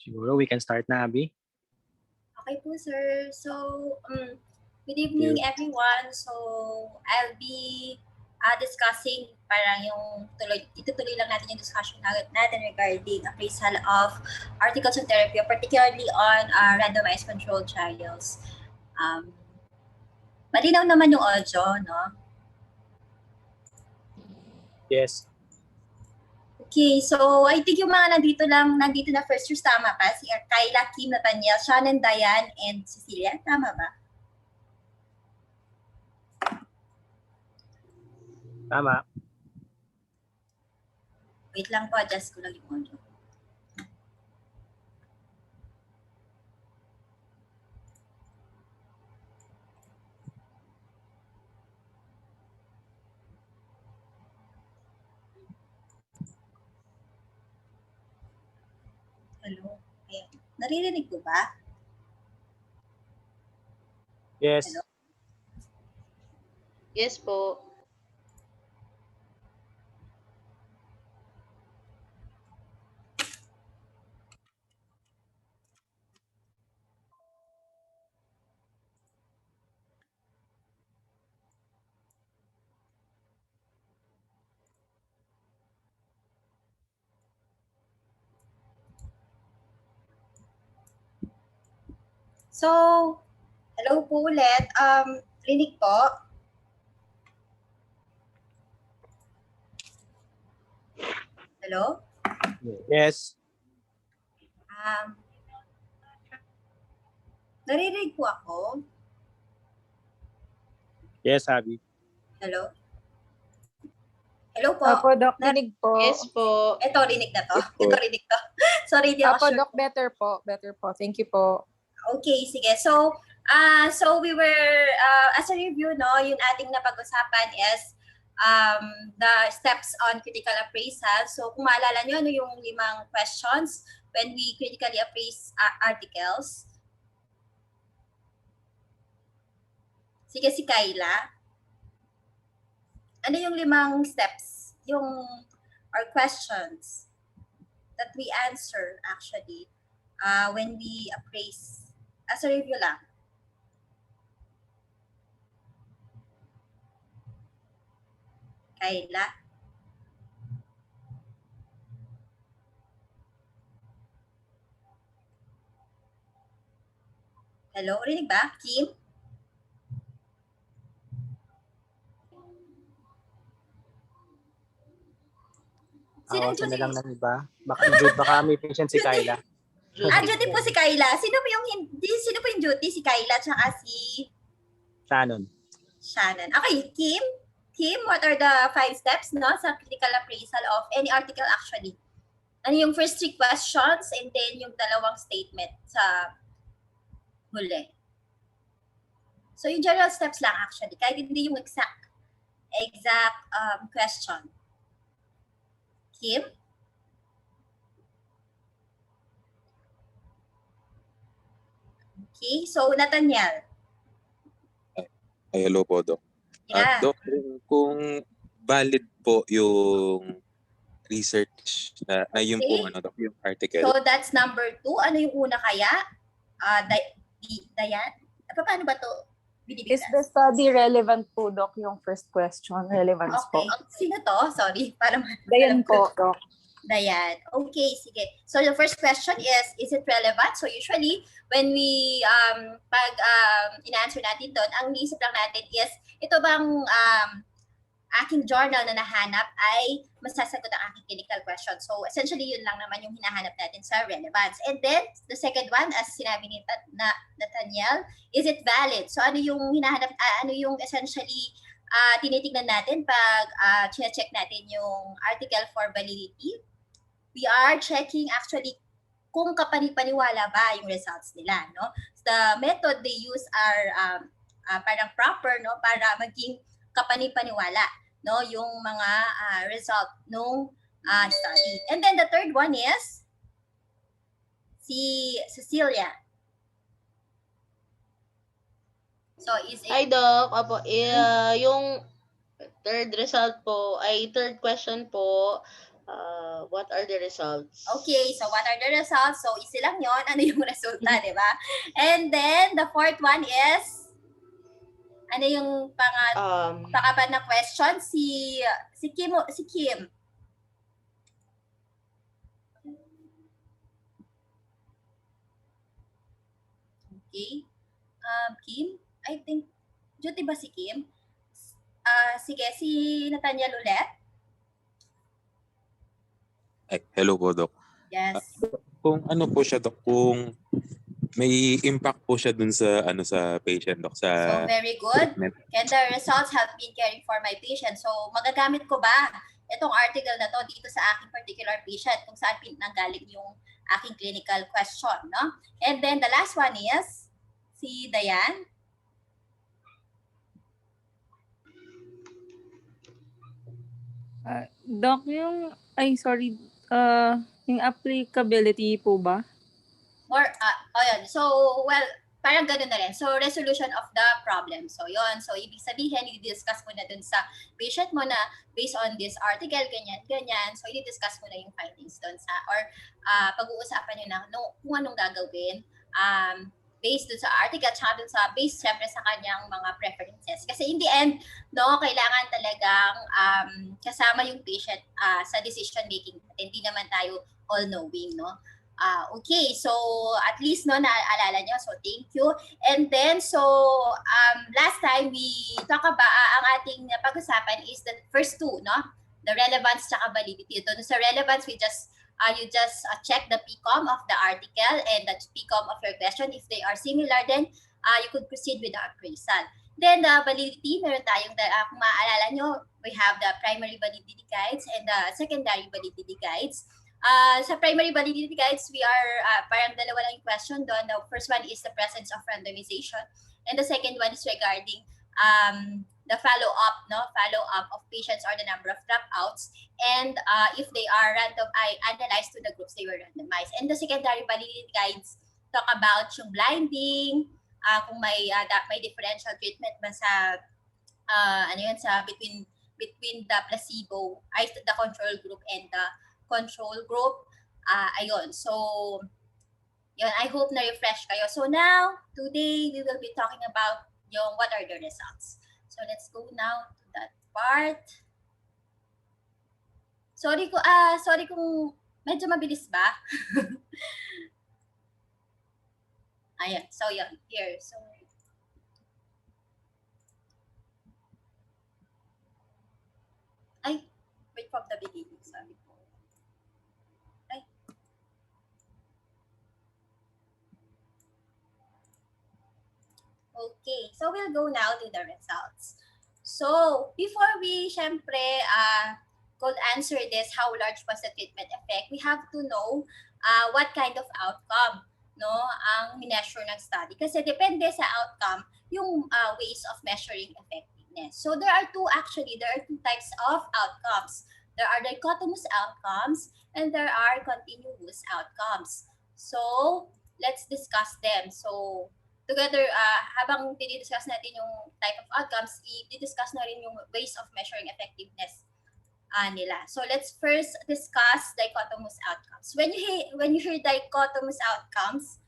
Siguro we can start na, Abby. Okay po, sir. So, good evening, everyone. So, I'll be discussing parang itutuloy lang natin yung discussion natin regarding appraisal of articles on therapy, particularly on randomized controlled trials. Malinaw naman yung audio, no? Yes. Okay, so I think yung mga nandito na first years, tama pa? Si Kayla, Kim, Nathaniel, Shannon, Diane, and Cecilia. Tama ba? Tama. Wait lang po, adjust ko lang yung audio. Hello? Ayan. Naririnig ko ba? Yes. Hello? Yes po. So, hello po ulit. Rinig po. Hello? Yes. Naririnig po ako. Yes, Abby. Hello? Hello po. Apo, Doc, rinig po. Yes po. Ito, rinig na to. Ito, rinig to. Sorry, di ako Apo, sure. Doc, better po. Thank you po. Okay, sige. So, we were, as a review, no, yung ating napag-usapan is the steps on critical appraisal. So, kung maalala nyo, ano yung 5 questions when we critically appraise articles? Sige, si Kayla. Ano yung 5 steps, or questions that we answer actually when we appraise? As a review lang. Kayla? Hello? Rinig ba? Kim? Ako na lang ng iba. Baka may patient si Kayla. Duty po si Kayla. Sino po yung duty? Si Kayla tsaka si Shannon. Okay, Kim? Kim, what are the 5 steps, no, sa critical appraisal of any article actually? Ano yung first 3 questions and then yung 2 statement sa huli? So yung general steps lang actually, kahit hindi yung exact question. Kim? Okay, so Nathaniel. Ay, hello po, Doc. Yeah. Doc, kung valid po yung research na yung po, Doc, yung article. So that's number 2. Ano yung una kaya? Diane? Paano ba to? Is the study relevant po, Doc, yung first question? Relevance po. Okay. Sino to? Sorry. Diane po, Doc. Diane. Okay, sige. So the first question is it relevant? So usually, when we, pag in-answer natin doon, ang iisip lang natin is, ito bang aking journal na nahanap ay masasagot ang aking clinical question. So essentially, yun lang naman yung hinahanap natin sa relevance. And then, the second one, as sinabi ni Nathaniel, is it valid? So ano yung hinahanap, ano yung essentially tinitignan natin pag check natin yung article for validity? We are checking actually kung kapanipaniwala ba yung results nila, no? The method they use are parang proper, no, para maging kapanipaniwala, no, yung mga result nung study. And then the third one is si Cecilia. So is it... Hi, Doc. Apo, yung third result po, third question po, What are the results? Okay, so what are the results? So, easy lang yon. Ano yung resulta, di ba? And then, the fourth one is, ano yung pangapat na question? Si Kim. Okay. Kim? I think, duty ba si Kim? Sige, si Nathaniel ulit. Ay, hello po, Doc. Yes. Kung ano po siya, Doc, kung may impact po siya dun sa sa patient, Doc, sa So, very good. treatment. And the results have been caring for my patient. So, magagamit ko ba itong article na to dito sa aking particular patient kung saan nanggaling yung aking clinical question, no? And then the last one is si Dayan. Doc, yung applicability po ba? Or, yun. So, well, parang ganun na rin. So, resolution of the problem. So, yun. So, ibig sabihin, i-discuss mo na dun sa patient mo na based on this article, ganyan, ganyan. So, i-discuss mo na yung findings dun sa, or pag-uusapan nyo na kung anong gagawin based dun sa article, tsaka dun sa, based syempre sa kanyang mga preferences. Kasi in the end, no, kailangan talagang kasama yung patient sa decision making. At hindi naman tayo all-knowing, no? Okay, so at least no naaalala nyo, so thank you. And then so last time we talk about ang ating pag-usapan is the first two, no? The relevance tsaka validity. Doon sa relevance, you just check the PCOM of the article and the PCOM of your question. If they are similar, then you could proceed with the appraisal. Then the validity, meron tayong, kung maaalala nyo, we have the primary validity guides and the secondary validity guides. Sa primary validity guides, we are, parang dalawa lang yung question doon. The first one is the presence of randomization. And the second one is regarding the follow-up, no? Follow-up of patients or the number of dropouts. And if they are analyzed to the groups they were randomized. And the secondary validity guides talk about yung blinding, kung may differential treatment ba sa, sa between the placebo, the control group and the control group. Ayun. So, yun, I hope na-refresh kayo. So now, today, we will be talking about yung what are the results. So, let's go now to that part. Sorry kung medyo mabilis ba? Ayan. So, yun. Here. So, wait from the beginning. Sorry po. Okay, so we'll go now to the results. So, before we, syempre, could answer this, how large was the treatment effect, we have to know what kind of outcome, no, ang mineasure ng study. Kasi depende sa outcome, yung ways of measuring effectiveness. So, there are two types of outcomes. There are dichotomous outcomes and there are continuous outcomes. So, let's discuss them. So, together, habang dinidiscuss natin yung type of outcomes, i-discuss na rin yung ways of measuring effectiveness nila. So let's first discuss dichotomous outcomes. When you hear dichotomous outcomes,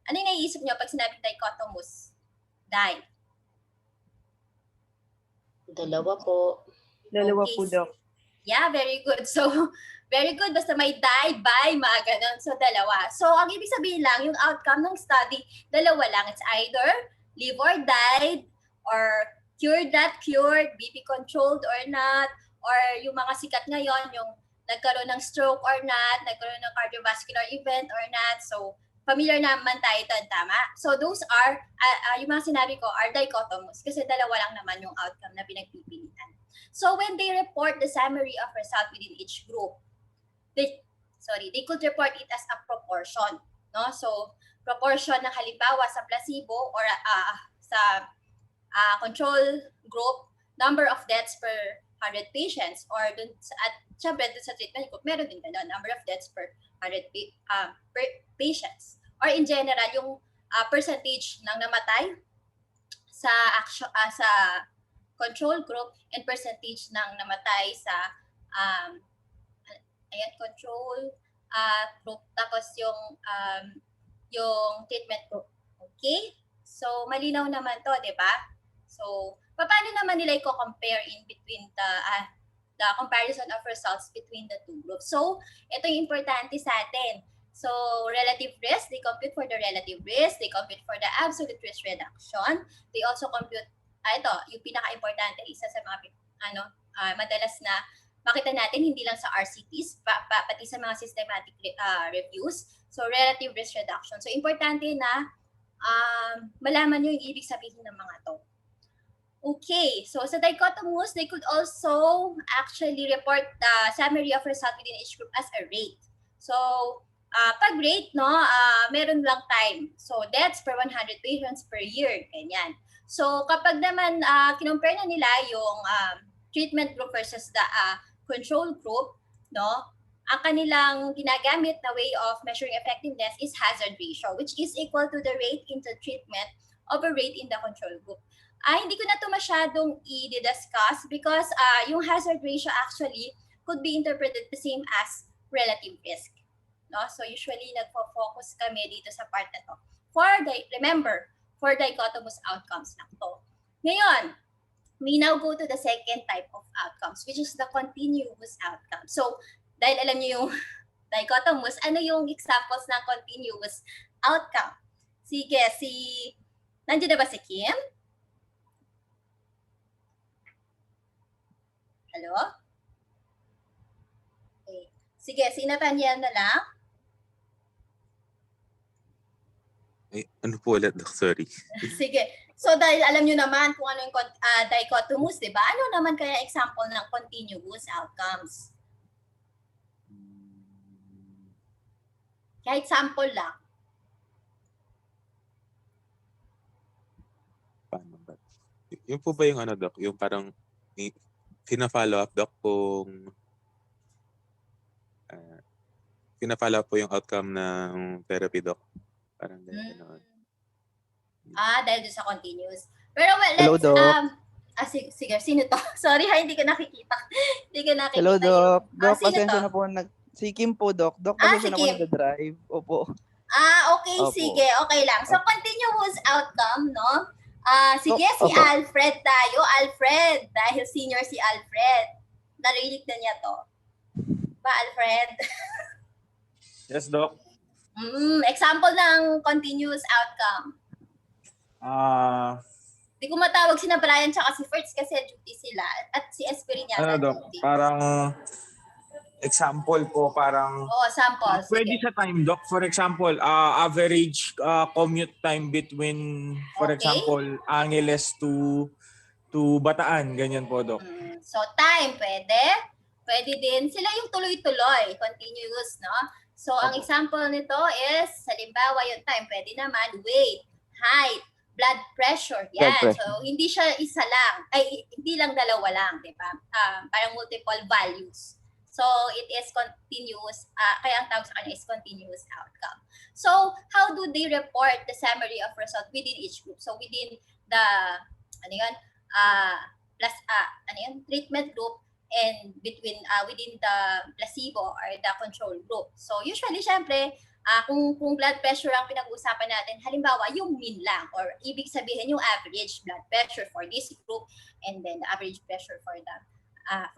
ano yung naiisip nyo pag sinabing dichotomous? Dalawa po. Dalawa Okay. po, Doc. Yeah, very good. So, very good. Basta may die, by, mga ganun. So, dalawa. So, ang ibig sabihin lang, yung outcome ng study, dalawa lang. It's either live or died, or cured, not cured, BP controlled or not, or yung mga sikat ngayon, yung nagkaroon ng stroke or not, nagkaroon ng cardiovascular event or not. So, familiar naman tayo doon, tama? So, those are, yung mga sinabi ko, are dichotomous kasi dalawa lang naman yung outcome na pinagpipilitan. So when they report the summary of result within each group, they could report it as a proportion, no? So proportion ng halimbawa sa placebo or sa control group, number of deaths per 100 patients, or dun at syempre dun sa treatment group, meron din ganun, number of deaths per 100 per patients. Or in general, yung percentage ng namatay sa control group and percentage ng namatay sa ayan, control group, tapos yung treatment group. Okay? So, malinaw naman to, di ba? So, paano naman nila i-compare in between the comparison of results between the two groups? So, ito yung importante sa atin. So, relative risk, they compute for the relative risk, they compute for the absolute risk reduction, they also compute, ito, yung pinaka-importante, isa sa mga, madalas na makita natin, hindi lang sa RCTs, pati sa mga systematic reviews. So, relative risk reduction. So, importante na malaman nyo yung ibig sabihin ng mga to. Okay, so sa dichotomous, they could also actually report the summary of result within each group as a rate. So, pag rate, meron lang time. So, deaths per 100 patients per year, ganyan. So, kapag naman kinompare na nila yung treatment group versus the control group, ang kanilang ginagamit na way of measuring effectiveness is hazard ratio, which is equal to the rate into treatment over rate in the control group. Hindi ko na ito masyadong i-discuss because yung hazard ratio actually could be interpreted the same as relative risk. So usually nagfo-focus kami dito sa part na to. Remember, for dichotomous outcomes lang to. Ngayon, we now go to the second type of outcomes, which is the continuous outcome. So, dahil alam niyo yung dichotomous, ano yung examples ng continuous outcome? Sige, nandiyan na ba si Kim? Hello? Okay. Sige, si Nathaniel na lang. Ay, ano po ulit, Doc? Sorry. Sige. So, dahil alam nyo naman kung ano yung dichotomous, di ba? Ano naman kaya example ng continuous outcomes? Kahit sample lang. Paano ba? Yung po ba yung Doc? Yung parang pina-follow up, Doc, kung pina-follow up po yung outcome ng therapy, Doc. Parang gano'n. Dahil doon sa continuous. Pero well, Hello, let's, Doc. sige, sino to? Sorry hindi ko nakikita. Hindi ko nakikita. Hello, Doc. Doc, sino pasensya to? na po. Si Kim po, Doc. Doc, pasensya si na po Kim. nag-drive. Opo. Okay, Opo. sige. Okay lang. So, continuous outcome, no? Sige, si Opo. Alfred tayo. Alfred. Dahil senior si Alfred. Narinig na niya to. Ba, Alfred? Yes, Doc. Example ng continuous outcome. Di ko matawag si Brian tsaka si Fertz kasi duty sila. At si Esperin yata Doc? duty. Parang example po, parang sample. pwede Sige. sa time, Doc. For example, average commute time between, for Okay. example, Angeles to Bataan. Ganyan po, Doc. So, time, pwede. Pwede din. Sila yung tuloy-tuloy, continuous, no? So, ang example nito is, halimbawa yung time, pwede naman weight, height, blood pressure. Yan. Blood pressure. So, hindi siya isa lang. Hindi lang dalawa lang, di ba? Parang multiple values. So, it is continuous. Kaya ang tawag sa kanya is continuous outcome. So, how do they report the summary of result within each group? So, within the, treatment group and within the placebo or the control group. So, usually, syempre, kung blood pressure ang pinag-uusapan natin, halimbawa, yung mean lang or ibig sabihin yung average blood pressure for this group and then the average pressure for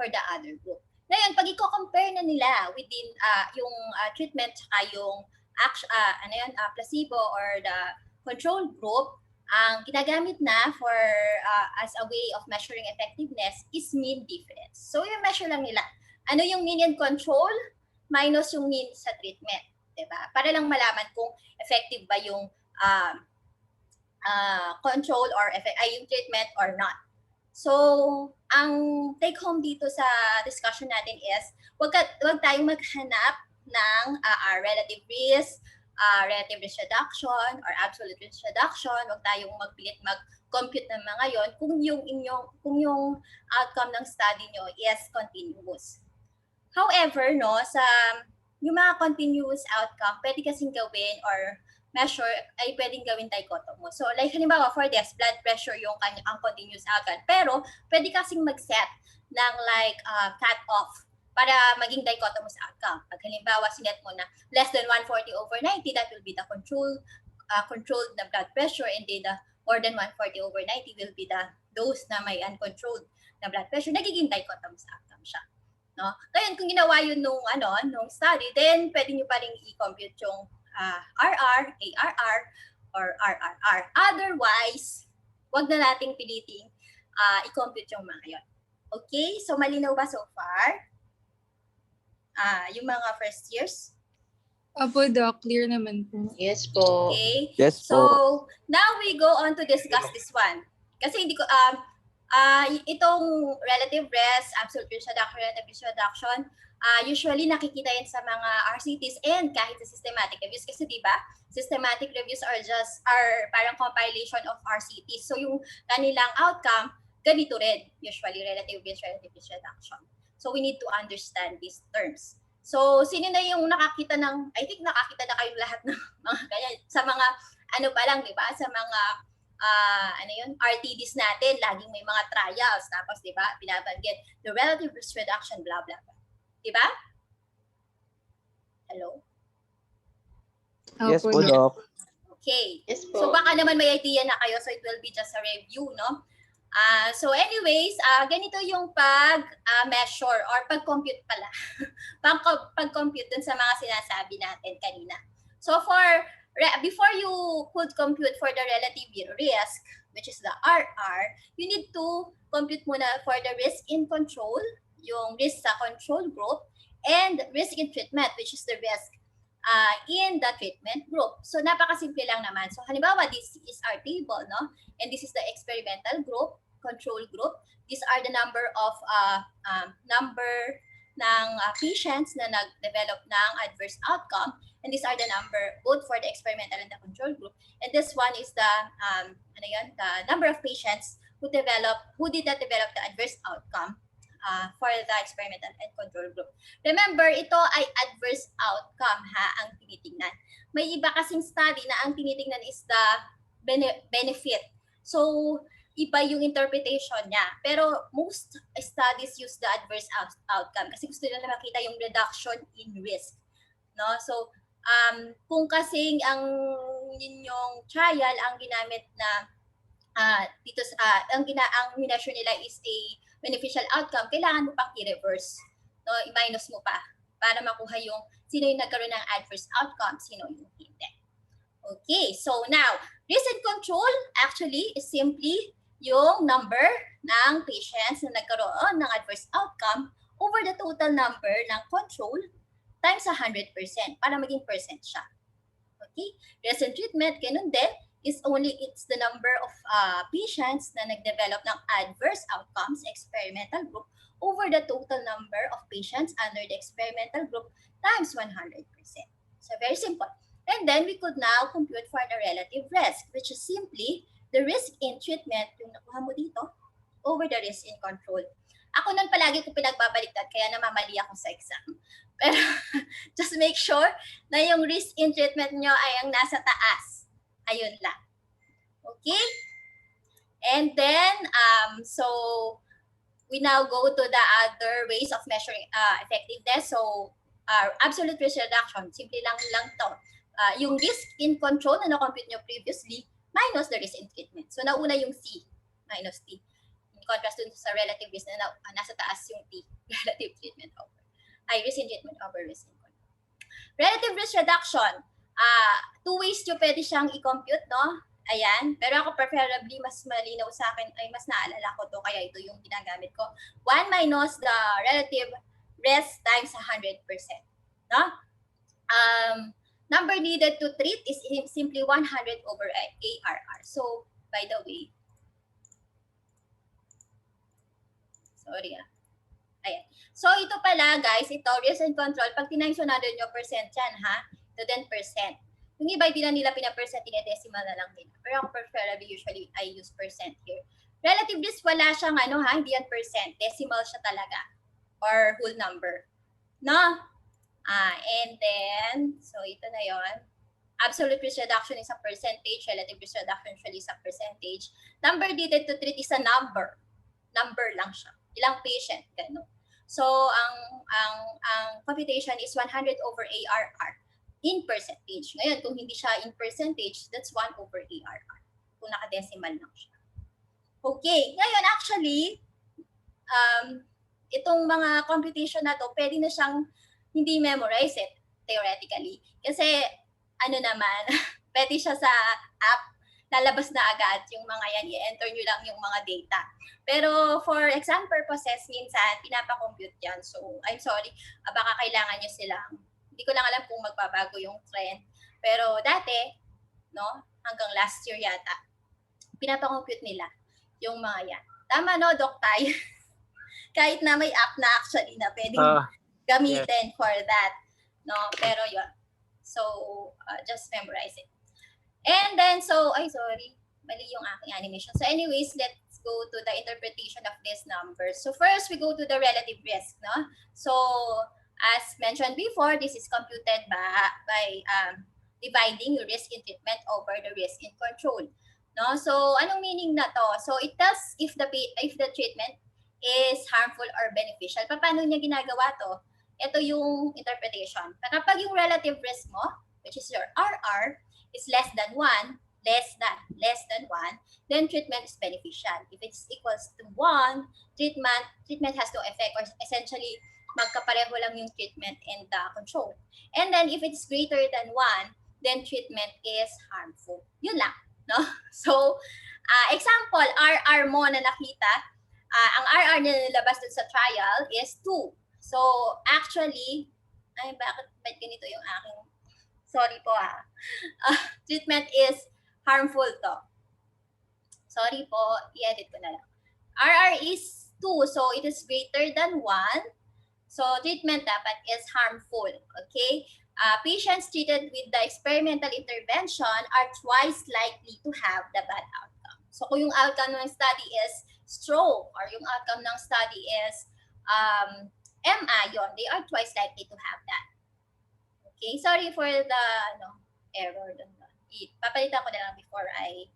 the other group. Ngayon, pag i-compare na nila within yung treatment saka yung placebo or the control group, ang ginagamit na for as a way of measuring effectiveness is mean difference. So, yung measure lang nila. Ano yung mean and control minus yung mean sa treatment. Diba? Para lang malaman kung effective ba yung control or yung treatment or not. So, ang take home dito sa discussion natin is, wag tayong maghanap ng relative risk, relative risk reduction, or absolute risk reduction. Wag tayong magpilit mag-compute ng mga yon kung yung outcome ng study nyo is continuous. However, yung mga continuous outcome, pwede kasing gawin or measure ay pwedeng gawin dichotomous. So like halimbawa for this, blood pressure yung ang continuous outcome. Pero pwede kasing mag-set ng like cut-off para maging dichotomous outcome. Pag halimbawa, sinet mo na less than 140/90, that will be the controlled na blood pressure, and then the more than 140/90 will be the dose na may uncontrolled na blood pressure. Nagiging dichotomous outcome siya. No? Ngayon, kung ginawa yun nung study, then pwede nyo pa rin i-compute yung RR, ARR, or RRR. Otherwise, wag na nating piliting i-compute yung mga yun. Okay? So, malinaw ba so far? Yung mga first years? Opo, Doc. Clear naman po. Yes po. Okay? Yes So, po. now we go on to discuss this one. Kasi hindi ko, itong relative rest, absolute risk reduction, relative risk reduction, usually nakikita yan sa mga RCTs and kahit sa systematic reviews. Kasi di ba, systematic reviews are parang compilation of RCTs. So, yung kanilang outcome, ganito rin, usually relative risk reduction. So, we need to understand these terms. So, sino na yung nakakita ng, I think nakakita na kayo lahat ng mga ganyan, sa mga, pa lang, di ba, sa mga, RTDs natin, laging may mga trials, tapos, di ba, binabanggit, the relative risk reduction, blah, blah, blah. Di ba? Hello? Yes Opo, po, Doc. Okay. Yes po. So, baka naman may idea na kayo, so it will be just a review, no? So anyways, ganito yung pag-measure or pag-compute pala. Pag-compute dun sa mga sinasabi natin kanina. So before you could compute for the relative risk, which is the RR, you need to compute muna for the risk in control, yung risk sa control group, and risk in treatment, which is the risk in the treatment group. So napakasimple lang naman. So halimbawa, this is our table, no? And this is the experimental group, control group. These are the number of patients na nag-develop ng adverse outcome, and these are the number both for the experimental and the control group. And this one is the the number of patients who did not develop the adverse outcome for the experimental and control group. Remember, ito ay adverse outcome ang tinitingnan. May iba kasing study na ang tinitingnan is the benefit. So, iba yung interpretation niya. Pero most studies use the adverse outcome kasi gusto nila makita yung reduction in risk. No? So, kung kasing ang inyong trial ang ginamit na dito ang measure nila is a beneficial outcome, kailangan mo pang i-reverse. No? I-minus mo pa para makuha yung sino yung nagkaroon ng adverse outcome, sino yung hindi. Okay, so now, risk and control actually is simply yung number ng patients na nagkaroon ng adverse outcome over the total number ng control times 100% para maging percent siya. Okay? Risk and treatment, ganun din, it's the number of patients na nagdevelop ng adverse outcomes, experimental group, over the total number of patients under the experimental group times 100%. So very simple. And then we could now compute for the relative risk, which is simply the risk in treatment, yung nakuha mo dito, over the risk in control. Ako nun palagi ko pinagbabaliktad, kaya namamali ako sa exam. Pero just make sure na yung risk in treatment nyo ay ang nasa taas. Ayun lang. Okay? And then, so we now go to the other ways of measuring effectiveness. So, absolute risk reduction, simple lang to. Yung risk in control na na-compute nyo previously, minus the risk in treatment. So, nauna yung C, minus T. In contrast dun sa relative risk na nasa taas yung T, relative treatment over. Risk in treatment over risk in control. Relative risk reduction, two ways nyo pwede siyang i-compute, no? Ayan. Pero ako preferably, mas malinaw sa akin, ay mas naalala ko to, kaya ito yung ginagamit ko. 1 minus the relative risk times 100%. No? Number needed to treat is simply 100 over ARR. So, by the way, sorry ayan. So, ito pala guys, ito, risk and control, pag tinimes 100 nyo percent yan ha, to 10%. Yung iba, hindi na nila pinapercent, decimal na lang din. Pero ako preferably, usually, I use percent here. Relative risk, wala siyang hindi yan percent. Decimal siya talaga. Or whole number. No? And then, so ito na yon. Absolute risk reduction is a percentage. Relative risk reduction usually is a percentage. Number needed to treat is a number. Number lang siya. Ilang patient, gano'n. So, ang computation is 100 over ARR in percentage. Ngayon, kung hindi siya in percentage, that's 1 over ARR. Kung naka-decimal lang siya. Okay. Ngayon, actually, itong mga computation na to, pwede na siyang hindi memorize it, theoretically. Kasi, ano naman, pwede siya sa app, lalabas na agad yung mga yan, i-enter nyo lang yung mga data. Pero for exam purposes, minsan, pinapakompute yan. So, I'm sorry, baka kailangan nyo silang, hindi ko lang alam kung magbabago yung trend. Pero dati, no, hanggang last year yata, pinapakompute nila yung mga yan. Tama, no, Doc Tay? Kahit na may app na actually na pwedeng gamitin for that. No, pero yun. So, just memorize it. And then, so, sorry, mali yung aking animation. So anyways, let's go to the interpretation of these numbers. So first, we go to the relative risk, no? So, as mentioned before, this is computed by dividing your risk in treatment over the risk in control. No? So, anong meaning na to? So, it tells if the treatment is harmful or beneficial. Paano niya ginagawa to? Ito yung interpretation. Kapag yung relative risk mo, which is your RR, is less than 1, less than 1, then treatment is beneficial. If it's equals to 1, treatment has no effect, or essentially, magkapareho lang yung treatment and the control. And then, if it's greater than 1, then treatment is harmful. Yun lang. No? So, example, RR mo na nakita, ang RR na nilabas dun sa trial is 2. So, actually, bakit ganito yung aking, sorry po treatment is harmful to. Sorry po, i-edit ko na lang. RR is 2, so it is greater than 1. So, treatment dapat is harmful. Okay? Patients treated with the experimental intervention are twice likely to have the bad outcome. So, kung yung outcome ng study is stroke or yung outcome ng study is MI, yun, they are twice likely to have that. Okay, sorry for the error. Papalitan ko na lang before I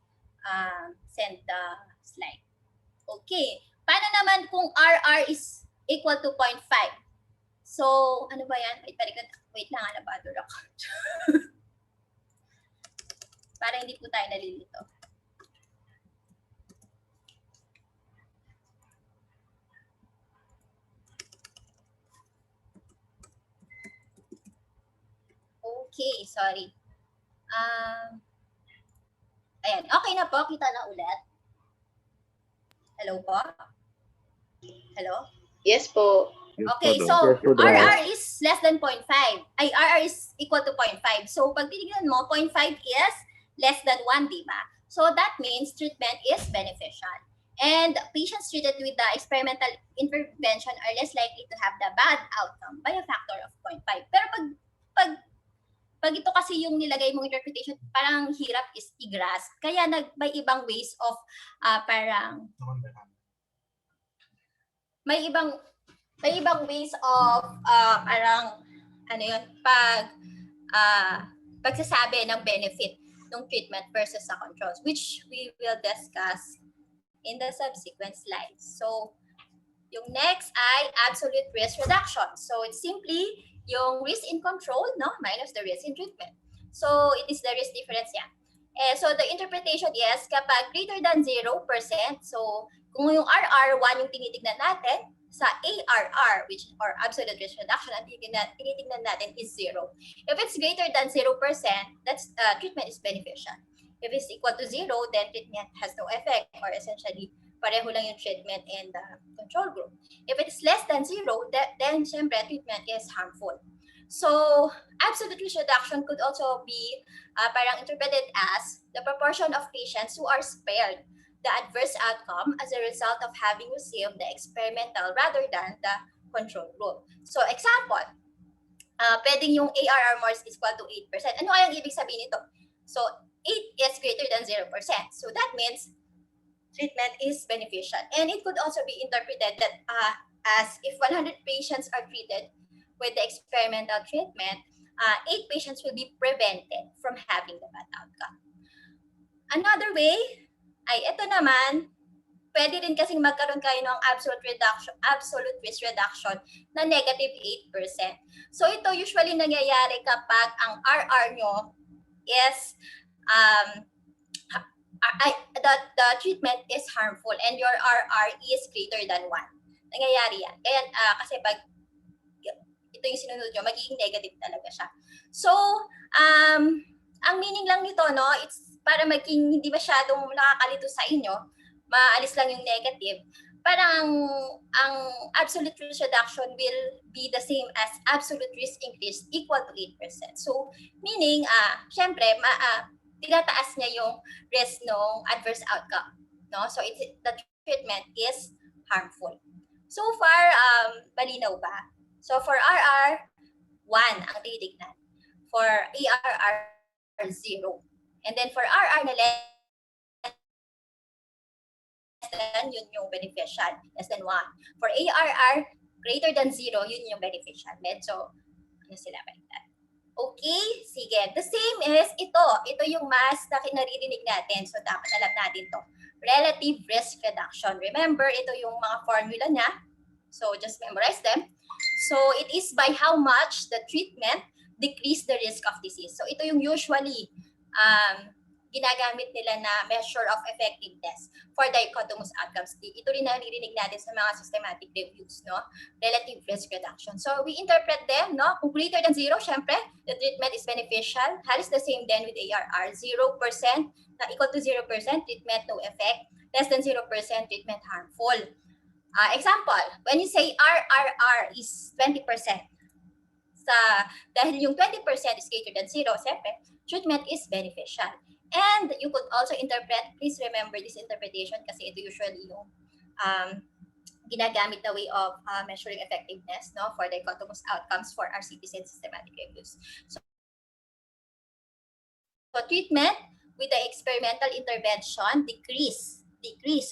send the slide. Okay, paano naman kung RR is equal to 0.5? So, ano ba yan? Wait lang, nabador ako. Para hindi po tayo nalilito. Okay, sorry. Ayan, okay na po. Kita na ulit. Hello po? Hello? Yes po. Okay, so RR is less than 0.5. RR is equal to 0.5. So pag tinignan mo, 0.5 is less than 1, di ba? So that means treatment is beneficial. And patients treated with the experimental intervention are less likely to have the bad outcome by a factor of 0.5. Pero pag ito kasi yung nilagay mong interpretation, parang hirap is i-grasp. Kaya may ibang ways of may ibang ways of pagsasabi ng benefit ng treatment versus sa controls, which we will discuss in the subsequent slides. So, yung next ay absolute risk reduction. So, it's simply yung risk in control, no, minus the risk in treatment. So, it is the risk difference yan. So, the interpretation is kapag greater than 0%, so kung yung RR, 1 yung tinitignan natin, sa ARR, which or absolute risk reduction, ang tinitignan natin is 0. If it's greater than 0%, that's treatment is beneficial. If it's equal to 0, then treatment has no effect, or essentially, pareho lang yung treatment and the control group. If it is less than 0, then syempre, treatment is harmful. So, absolute risk reduction could also be parang interpreted as the proportion of patients who are spared the adverse outcome as a result of having received the experimental rather than the control group. So, example, pwedeng yung ARR more is equal to 8%. Ano kayang ibig sabihin nito? So, 8 is greater than 0%. So, that means treatment is beneficial. And it could also be interpreted that as if 100 patients are treated with the experimental treatment, 8 patients will be prevented from having the bad outcome. Another way ay ito naman, pwede rin kasing magkaroon kayo ng absolute risk reduction na negative 8%. So ito usually nangyayari kapag ang RR nyo is the treatment is harmful and your RR is greater than 1. Nangyayari yan. Kaya kasi pag ito yung sinunod nyo, magiging negative talaga siya. So, ang meaning lang nito, no, it's para maging hindi masyadong nakakalito sa inyo, maalis lang yung negative. Parang ang absolute risk reduction will be the same as absolute risk increase equal to 8%. So, meaning, syempre, tinataas niya yung risk ng adverse outcome. No? So, the treatment is harmful. So far, malinaw ba? So for RR, 1 ang titignan. For ARR, 0. And then for RR na less than, yun yung beneficial. Less than 1. For ARR, greater than 0, yun yung beneficial. Medyo, ano sila baliktad. Okay, sige. The same is ito. Ito yung mas na naririnig natin. So dapat alam natin to. Relative risk reduction. Remember, ito yung mga formula niya. So just memorize them. So it is by how much the treatment decrease the risk of disease. So ito yung usually ginagamit nila na measure of effectiveness for dichotomous outcomes. Ito rin naririnig natin sa mga systematic reviews, no? Relative risk reduction. So we interpret them, no? Kung greater than 0, syempre, the treatment is beneficial. Halos the same then with ARR. 0% na equal to 0%, treatment no effect. Less than 0%, treatment harmful. Example, when you say RRR is 20%, dahil yung 20% is greater than 0, syempre, treatment is beneficial. And you could also interpret, please remember this interpretation kasi ito usually yung ginagamit na way of measuring effectiveness, no, for dichotomous outcomes for RCTs and systematic reviews. So treatment with the experimental intervention decrease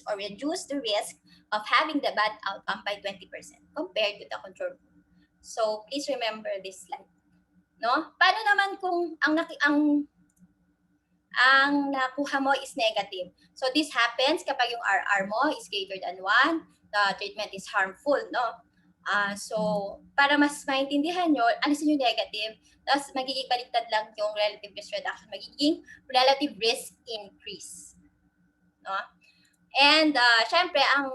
or reduce the risk of having the bad outcome by 20% compared to the control group. So please remember this slide. No? Paano naman kung ang nakuha mo is negative? So this happens kapag yung RR mo is greater than 1, the treatment is harmful, no? So para mas maintindihan nyo, alisin yung negative, tapos magiging baliktad lang yung relative risk reduction, magiging relative risk increase. No? And syempre, ang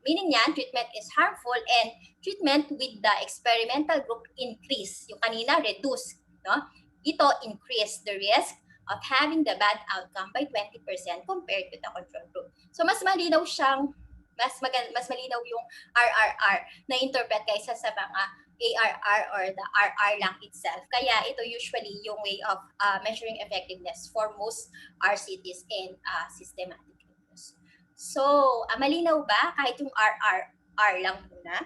meaning niyan, treatment is harmful and treatment with the experimental group increase. Yung kanina, reduce. No? Ito increase the risk of having the bad outcome by 20% compared to the control group. So mas malinaw siyang, mas malinaw yung RRR na interpret kaysa sa mga ARR or the RR lang itself. Kaya ito usually yung way of measuring effectiveness for most RCTs and systematic reviews. So, malinaw ba kahit yung RRR lang muna?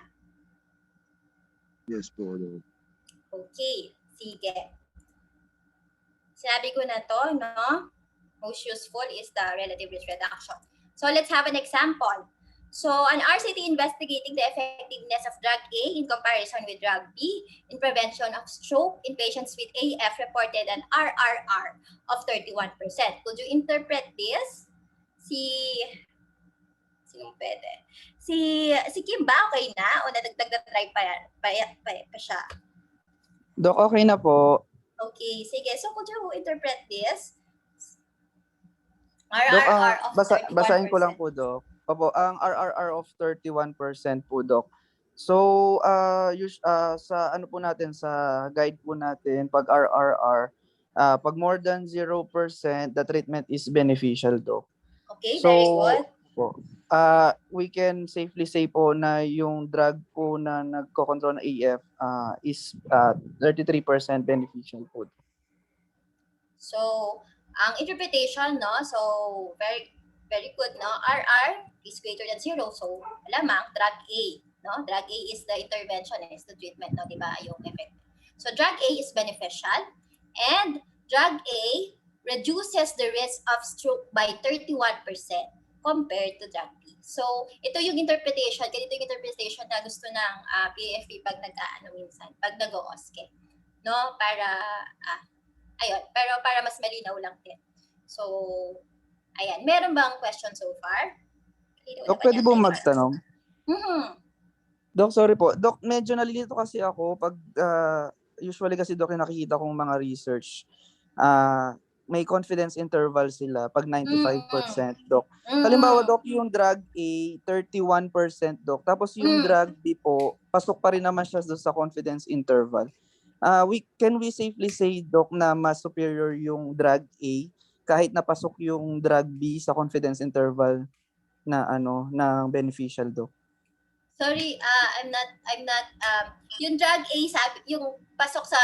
Yes po. Okay, sige. Sinabi ko na to, no? Most useful is the relative risk reduction. So let's have an example. So an RCT investigating the effectiveness of drug A in comparison with drug B in prevention of stroke in patients with AF reported an RRR of 31%. Could you interpret this? Sino pwede? Si Kim ba okay na o nadagdag na try pa siya? Dok, okay na po. Okay, sige. So could you interpret this? Dok, RRR of 31%. basahin ko lang po, Dok. Opo, ang RRR of 31% po, Dok. So, sa ano po natin, sa guide po natin, pag RRR, pag more than 0%, the treatment is beneficial, Dok. Okay, So, very good. po, we can safely say po na yung drug po na nagko-control ng AF is 33% beneficial po. So, ang interpretation, no? So, very very good, no? RR is greater than 0. So, malamang drug A, no? Drug A is the intervention, is the treatment, no? Diba? Yung effect. So, drug A is beneficial and drug A reduces the risk of stroke by 31% compared to drug B. So, ito yung interpretation, ganito yung interpretation na gusto ng PFP pag minsan, pag nag-OSCE. No? Para, ayun, pero para mas malinaw lang din. So, ayan, meron bang question so far? Dok, pwede po magtanong? Mhm. Dok, sorry po. Dok, medyo nalilito kasi ako pag usually kasi Dok yung nakikita kong mga research, may confidence interval sila pag 95%, Dok. Halimbawa, Dok, yung drug A, 31%, Dok. Tapos yung drug B po, pasok pa rin naman siya doon sa confidence interval. Can we safely say, Dok, na mas superior yung drug A kahit napasok yung drug B sa confidence interval na na beneficial, Dok? Sorry, I'm not yung drug A sabi yung pasok sa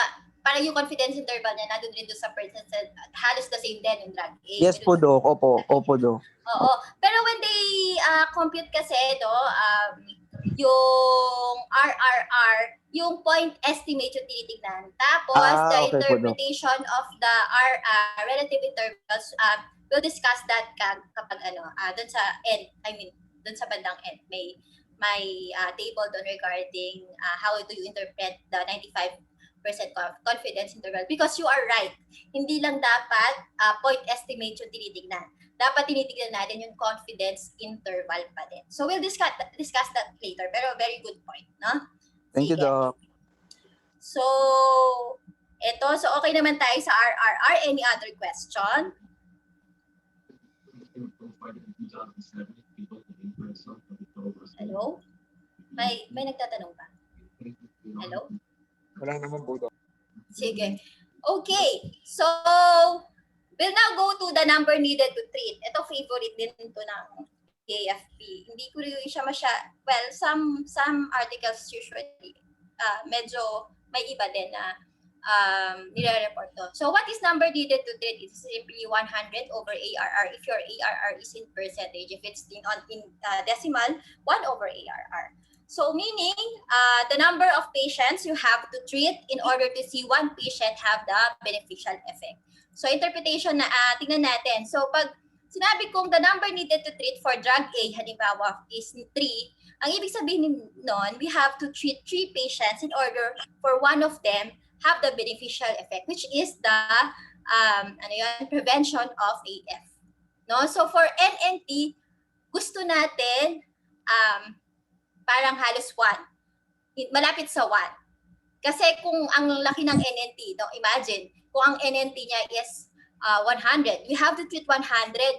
para yung confidence interval niya nandun rin doon sa percent halos the same din yung drug A. Yes po, Dok. Opo, Dok. Oo. Pero when they compute kasi yung RRR, yung point estimate yung tinitignan. Tapos the Okay po, Dok. interpretation of the relative intervals, we'll discuss that kapag doon sa end, doon sa bandang end. May table doon regarding how do you interpret the 95% confidence interval, because you are right. Hindi lang dapat point estimate yung tinitignan. Dapat tinitignan natin yung confidence interval pa din. So we'll discuss that later, pero very good point, no? Thank you, Sige. Doc. So okay naman tayo sa RRR. Any other question? Hello? May nagtatanong ba? Hello? Wala naman po, Dok. Sige. Okay. So, we'll now go to the number needed to treat. Ito favorite din ito ng AFP. Hindi ko rin siya well, some articles usually medyo may iba din na nire-report to. So, what is number needed to treat? It's simply 100 over ARR. If your ARR is in percentage, if it's in decimal, 1 over ARR. So, meaning, the number of patients you have to treat in order to see one patient have the beneficial effect. So, interpretation na tingnan natin. So, pag sinabi kong the number needed to treat for drug A, halimbawa, is 3, ang ibig sabihin nun, we have to treat 3 patients in order for one of them have the beneficial effect, which is the prevention of AF. No? So, for NNT, gusto natin parang halos 1. Malapit sa 1. Kasi kung ang laki ng NNT, no, imagine, kung ang NNT niya is 100, we have to treat 100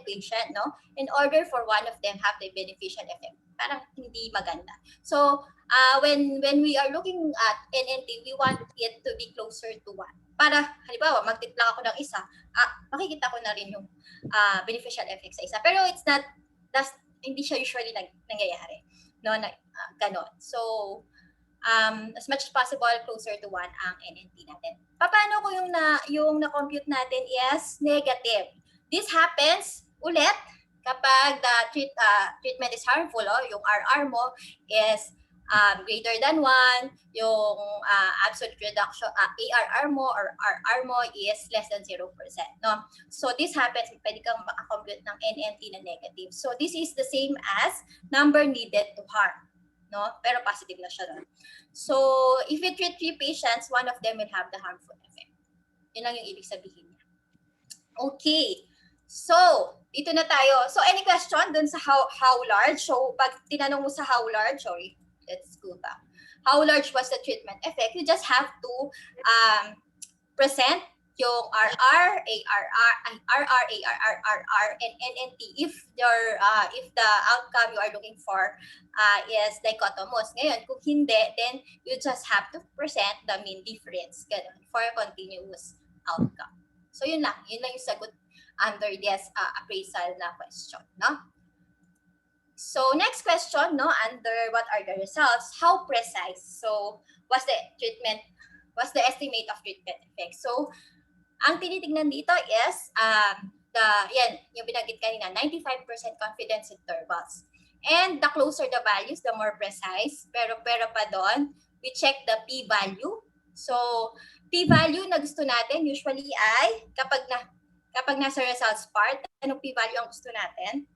patient, no, in order for one of them have the beneficial effect. Parang hindi maganda. So, when we are looking at NNT, we want it to be closer to 1. Para, halimbawa, magtitla ako ng isa, makikita ko na rin yung beneficial effect sa isa. Pero hindi siya usually nangyayari. No, ganon. So, as much as possible, closer to 1 ang NNT natin. Paano ko yung na-compute natin is negative? This happens ulit kapag the treatment is harmful, yung RR mo is greater than 1, yung absolute reduction, ARR mo or RR mo is less than 0%. No? So this happens, pwede kang makakompute ng NNT na negative. So this is the same as number needed to harm. No? Pero positive na siya doon. So if you treat 3 patients, one of them will have the harmful effect. Yun lang yung ibig sabihin niya. Okay. So, dito na tayo. So, any question dun sa how large? So, pag tinanong mo sa how large, sorry, let's go back. How large was the treatment effect? You just have to present yung RR, and NNT if the outcome you are looking for is dichotomous. Ngayon, kung hindi, then you just have to present the mean difference for a continuous outcome. So, yun lang yung sagot under this appraisal na question, no? So, next question, no, under what are the results? How precise? So, what's the estimate of treatment effect? So, ang tinitingnan dito is yung binanggit kanina, 95% confidence intervals. And the closer the values, the more precise. Pero pa doon, we check the p-value. So, p-value na gusto natin usually ay kapag nasa results part, anong p-value ang gusto natin?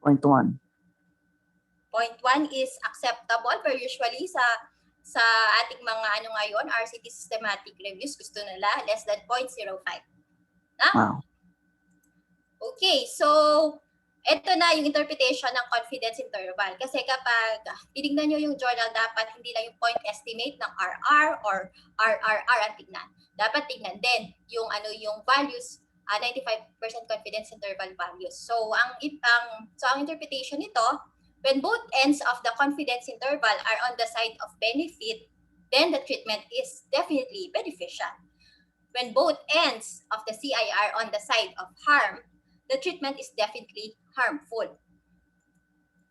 0.1. 0.1 is acceptable, pero usually sa ating mga ngayon, RCT systematic reviews, gusto nila less than 0.05. Wow. Okay, so ito na yung interpretation ng confidence interval. Kasi kapag tinignan nyo yung journal, dapat hindi lang yung point estimate ng RR or RRR ang tignan. Dapat tignan din yung yung values, 95% confidence interval values. So ang interpretation nito, when both ends of the confidence interval are on the side of benefit, then the treatment is definitely beneficial. When both ends of the CI are on the side of harm, the treatment is definitely harmful.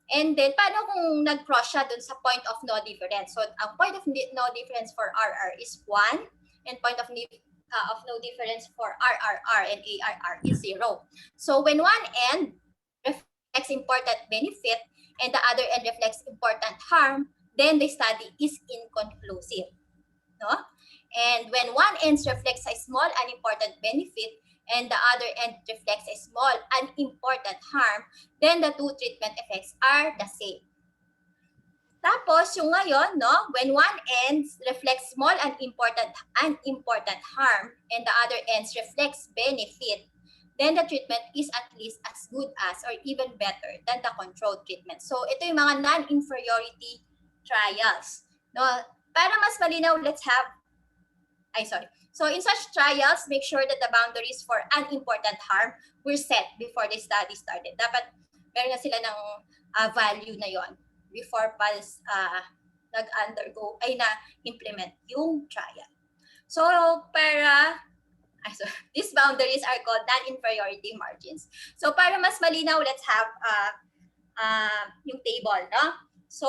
And then, paano kung nag-cross siya dun sa point of no difference? So, ang point of no difference for RR is 1, and point of no difference for RRR and ARR is 0. So, when one end reflects important benefit and the other end reflects important harm, then the study is inconclusive. No? And when one end reflects a small unimportant benefit and the other end reflects a small unimportant harm, then the two treatment effects are the same. Tapos, yung ngayon, no, when one end reflects small unimportant harm and the other ends reflects benefit, then the treatment is at least as good as or even better than the controlled treatment. So, ito yung mga non-inferiority trials. No? Para mas malinaw, So in such trials, make sure that the boundaries for unimportant harm were set before the study started. Dapat meron na sila ng value na yon before na-implement yung trial. So these boundaries are called non-inferiority margins. So para mas malinaw, let's have yung table, no? So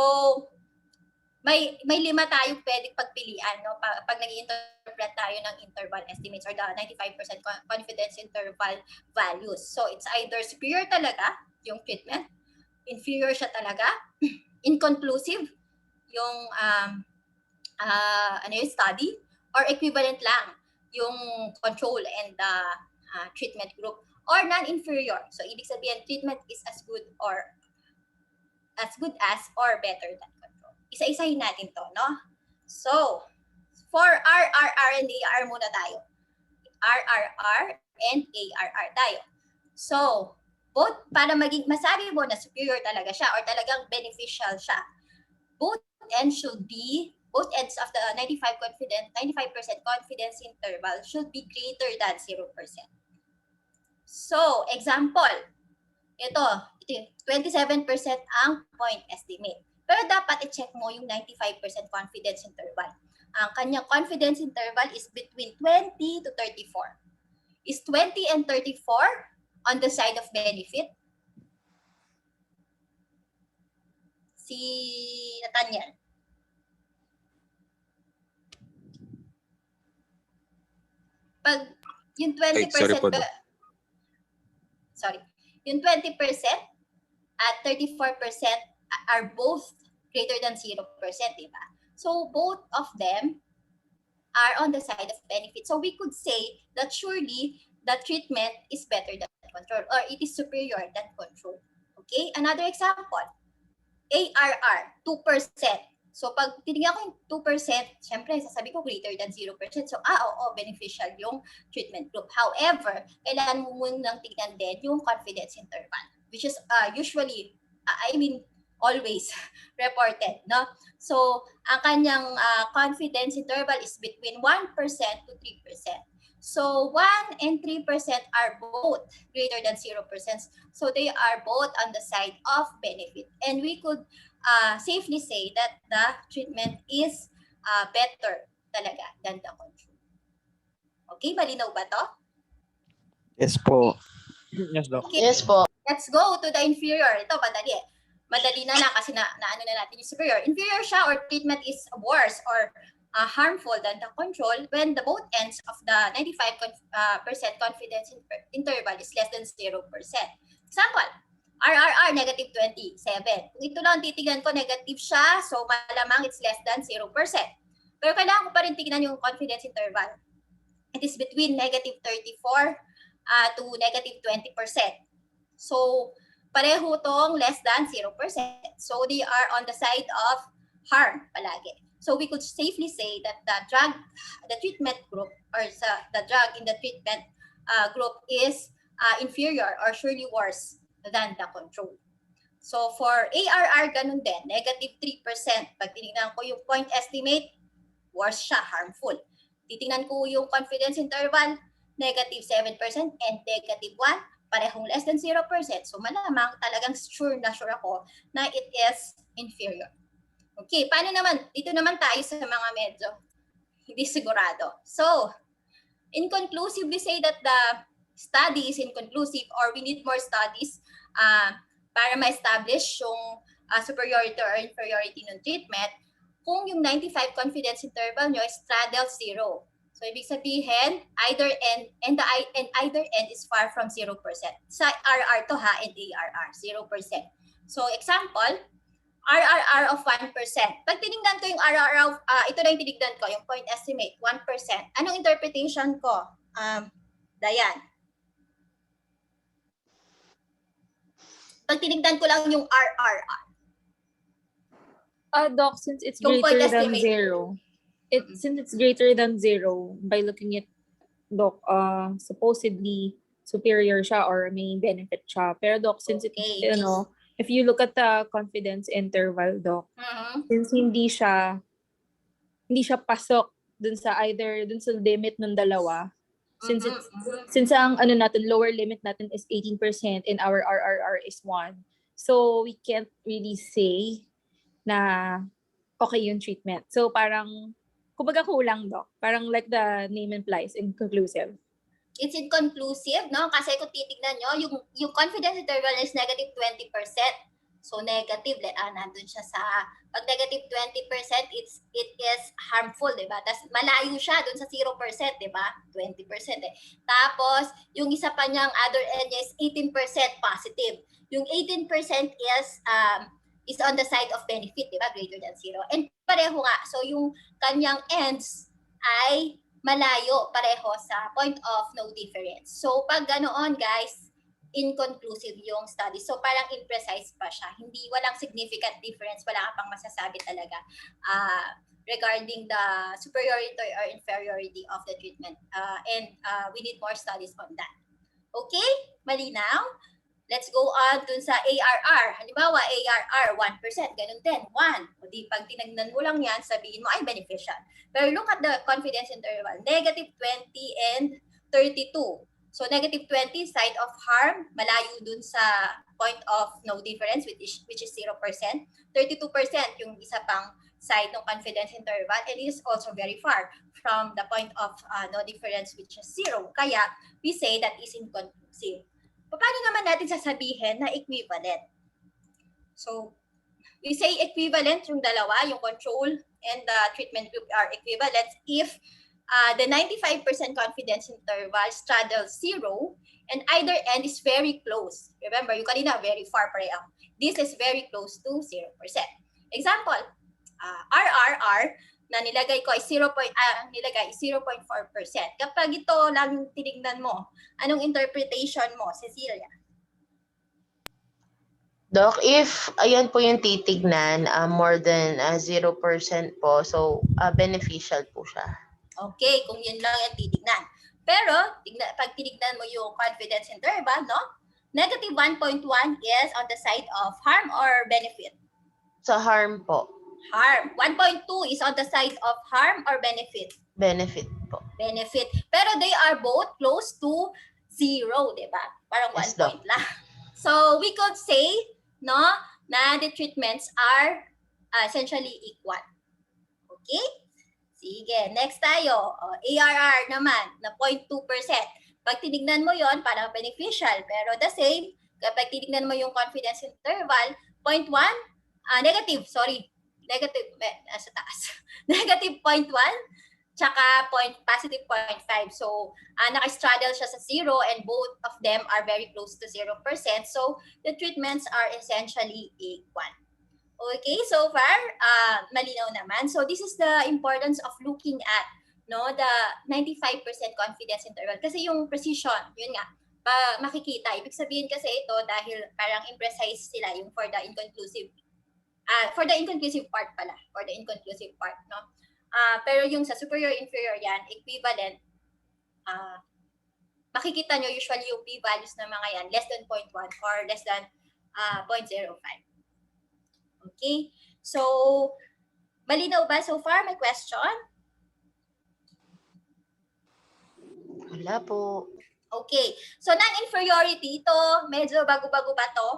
may 5 tayong pwedeng pagpilian, no? Pag nag-interpret tayo ng interval estimates or the 95% confidence interval values. So it's either superior talaga yung treatment, inferior siya talaga, inconclusive yung study, or equivalent lang yung control and the treatment group, or non-inferior. So ibig sabihin, treatment is as good as or better than control. Isa-isahin natin to, no? So, for RRR and ARR muna tayo. RRR and ARR tayo. So, both, para masabi mo na superior talaga siya or talagang beneficial siya, both ends of the 95% confidence interval should be greater than 0%. So, example, ito 27% ang point estimate. Pero dapat i-check mo yung 95% confidence interval. Ang kanyang confidence interval is between 20 to 34. Is 20 and 34 on the side of benefit? Si Nathaniel. Pag yung 20%, yung 20% at 34% are both greater than 0%, diba? So both of them are on the side of benefit. So we could say that surely the treatment is better than control, or it is superior than control. Okay? Another example, ARR, 2%. So pag tinignan ko yung 2%, syempre sasabi ko greater than 0%. So beneficial yung treatment group. However, kailangan mo munang tignan din yung confidence interval, which is usually, always reported, no? So, ang kanyang confidence interval is between 1% to 3%. So, 1 and 3% are both greater than 0%. So, they are both on the side of benefit. And we could safely say that the treatment is better talaga than the control. Okay, malinaw ba to? Yes po. Yes, Doc. Okay. Yes po. Let's go to the inferior. Ito, madali na lang kasi naano na natin yung superior. Inferior siya or treatment is worse or harmful than the control when the both ends of the 95% confidence interval is less than 0%. Example, RRR negative 27. Kung ito lang titignan ko, negative siya, so malamang it's less than 0%. Pero kailangan ko pa rin tignan yung confidence interval. It is between negative 34 to negative 20%. So, pareho tong less than 0%. So, they are on the side of harm palagi. So, we could safely say that the treatment group or the drug in the treatment group is inferior or surely worse than the control. So for ARR, ganun din, negative 3%. Pag tinignan ko yung point estimate, worse siya, harmful. Titingnan ko yung confidence interval, negative 7% and negative 1, parehong less than 0%. So malamang talagang sure ako na it is inferior. Okay, paano naman? Dito naman tayo sa mga medyo hindi sigurado. So, inconclusive, we say that the study is inconclusive or we need more studies para ma-establish yung superiority or inferiority ng treatment kung yung 95 confidence interval nyo is straddle 0. So, ibig sabihin, either end, and either end is far from 0%. Sa RR to ha, and ARR, 0%. So, example, RRR of 1%. Pag tinignan ko yung RRR of, ito na yung tinignan ko, yung point estimate, 1%. Anong interpretation ko? Dayan. Pag tinignan ko lang yung RRR. Doc, since it's Yung point greater than estimate. 0, since it's greater than 0, by looking at Doc, supposedly superior siya or may benefit siya. Pero Doc, since Okay. it's, if you look at the confidence interval, Doc, since hindi siya pasok dun sa limit ng dalawa, since ang natin, lower limit natin is 18% and our RRR is 1. So we can't really say na okay yung treatment. So parang, kumbaga kulang, Doc. Parang like the name implies, inconclusive. It's inconclusive, no? Kasi kung titignan nyo, yung confidence interval is negative 20%. So negative, nandun siya sa, pag negative 20%, it is harmful, di ba? Tapos malayo siya dun sa 0%, di ba? 20% eh. Tapos, yung isa pa niyang other end niya is 18% positive. Yung 18% is on the side of benefit, di ba? Greater than 0. And pareho nga. So, yung kanyang ends ay malayo pareho sa point of no difference. So, pag ganoon, guys, inconclusive yung study. So, parang imprecise pa siya. Walang significant difference. Wala ka pang masasabi talaga regarding the superiority or inferiority of the treatment. And we need more studies on that. Okay? Malinaw? Let's go on dun sa ARR. Halimbawa, ARR, 1%. Ganun din, 1. O di, pag tinagnan mo lang yan, sabihin mo ay beneficial. Pero look at the confidence interval. Negative 20 and 32. So, negative 20, side of harm, malayo dun sa point of no difference, which is 0%. 32% yung isa pang side ng confidence interval, and it is also very far from the point of no difference, which is 0. Kaya, we say that is inconclusive. Paano naman natin sasabihin na equivalent? So, we say equivalent yung dalawa, yung control and the treatment group are equivalent if the 95% confidence interval straddles 0 and either end is very close. Remember, yung kanina, very far pareho. This is very close to 0%. Example, RRR na nilagay ko ay 0.4%. Kapag ito lang yung tinignan mo, anong interpretation mo, Cecilia? Doc, if ayan po yung titignan, more than 0% po, so beneficial po siya. Okay, kung yun lang yung titignan. Pero, pag tinignan mo yung confidence interval, no? Negative 1.1 is on the side of harm or benefit? Sa harm po. Harm. 1.2 is on the side of harm or benefit? Benefit po. Benefit. Pero they are both close to 0, di ba? Parang 1 point lang. So, we could say, no, na the treatments are essentially equal. Okay? Sige, next tayo. ARR naman, na 0.2%. Pag tinignan mo yon parang beneficial. Pero the same, kapag tinignan mo yung confidence interval, 0.1, negative, nasa taas. Negative 0.1, tsaka positive 0.5. So, naka-straddle siya sa 0 and both of them are very close to 0%. So, the treatments are essentially equal. Okay, so far, malinaw naman. So, this is the importance of looking at the 95% confidence interval. Kasi yung precision, yun nga, makikita. Ibig sabihin kasi ito dahil parang imprecise sila yung for the inconclusive part pala. For the inconclusive part, no? Pero yung sa superior, inferior yan, equivalent, makikita nyo usually yung p-values ng mga yan, less than 0.1 or less than 0.05. Okay? So, malinaw ba so far? May question? Wala po. Okay. So, non-inferiority, ito, medyo bago-bago pa to.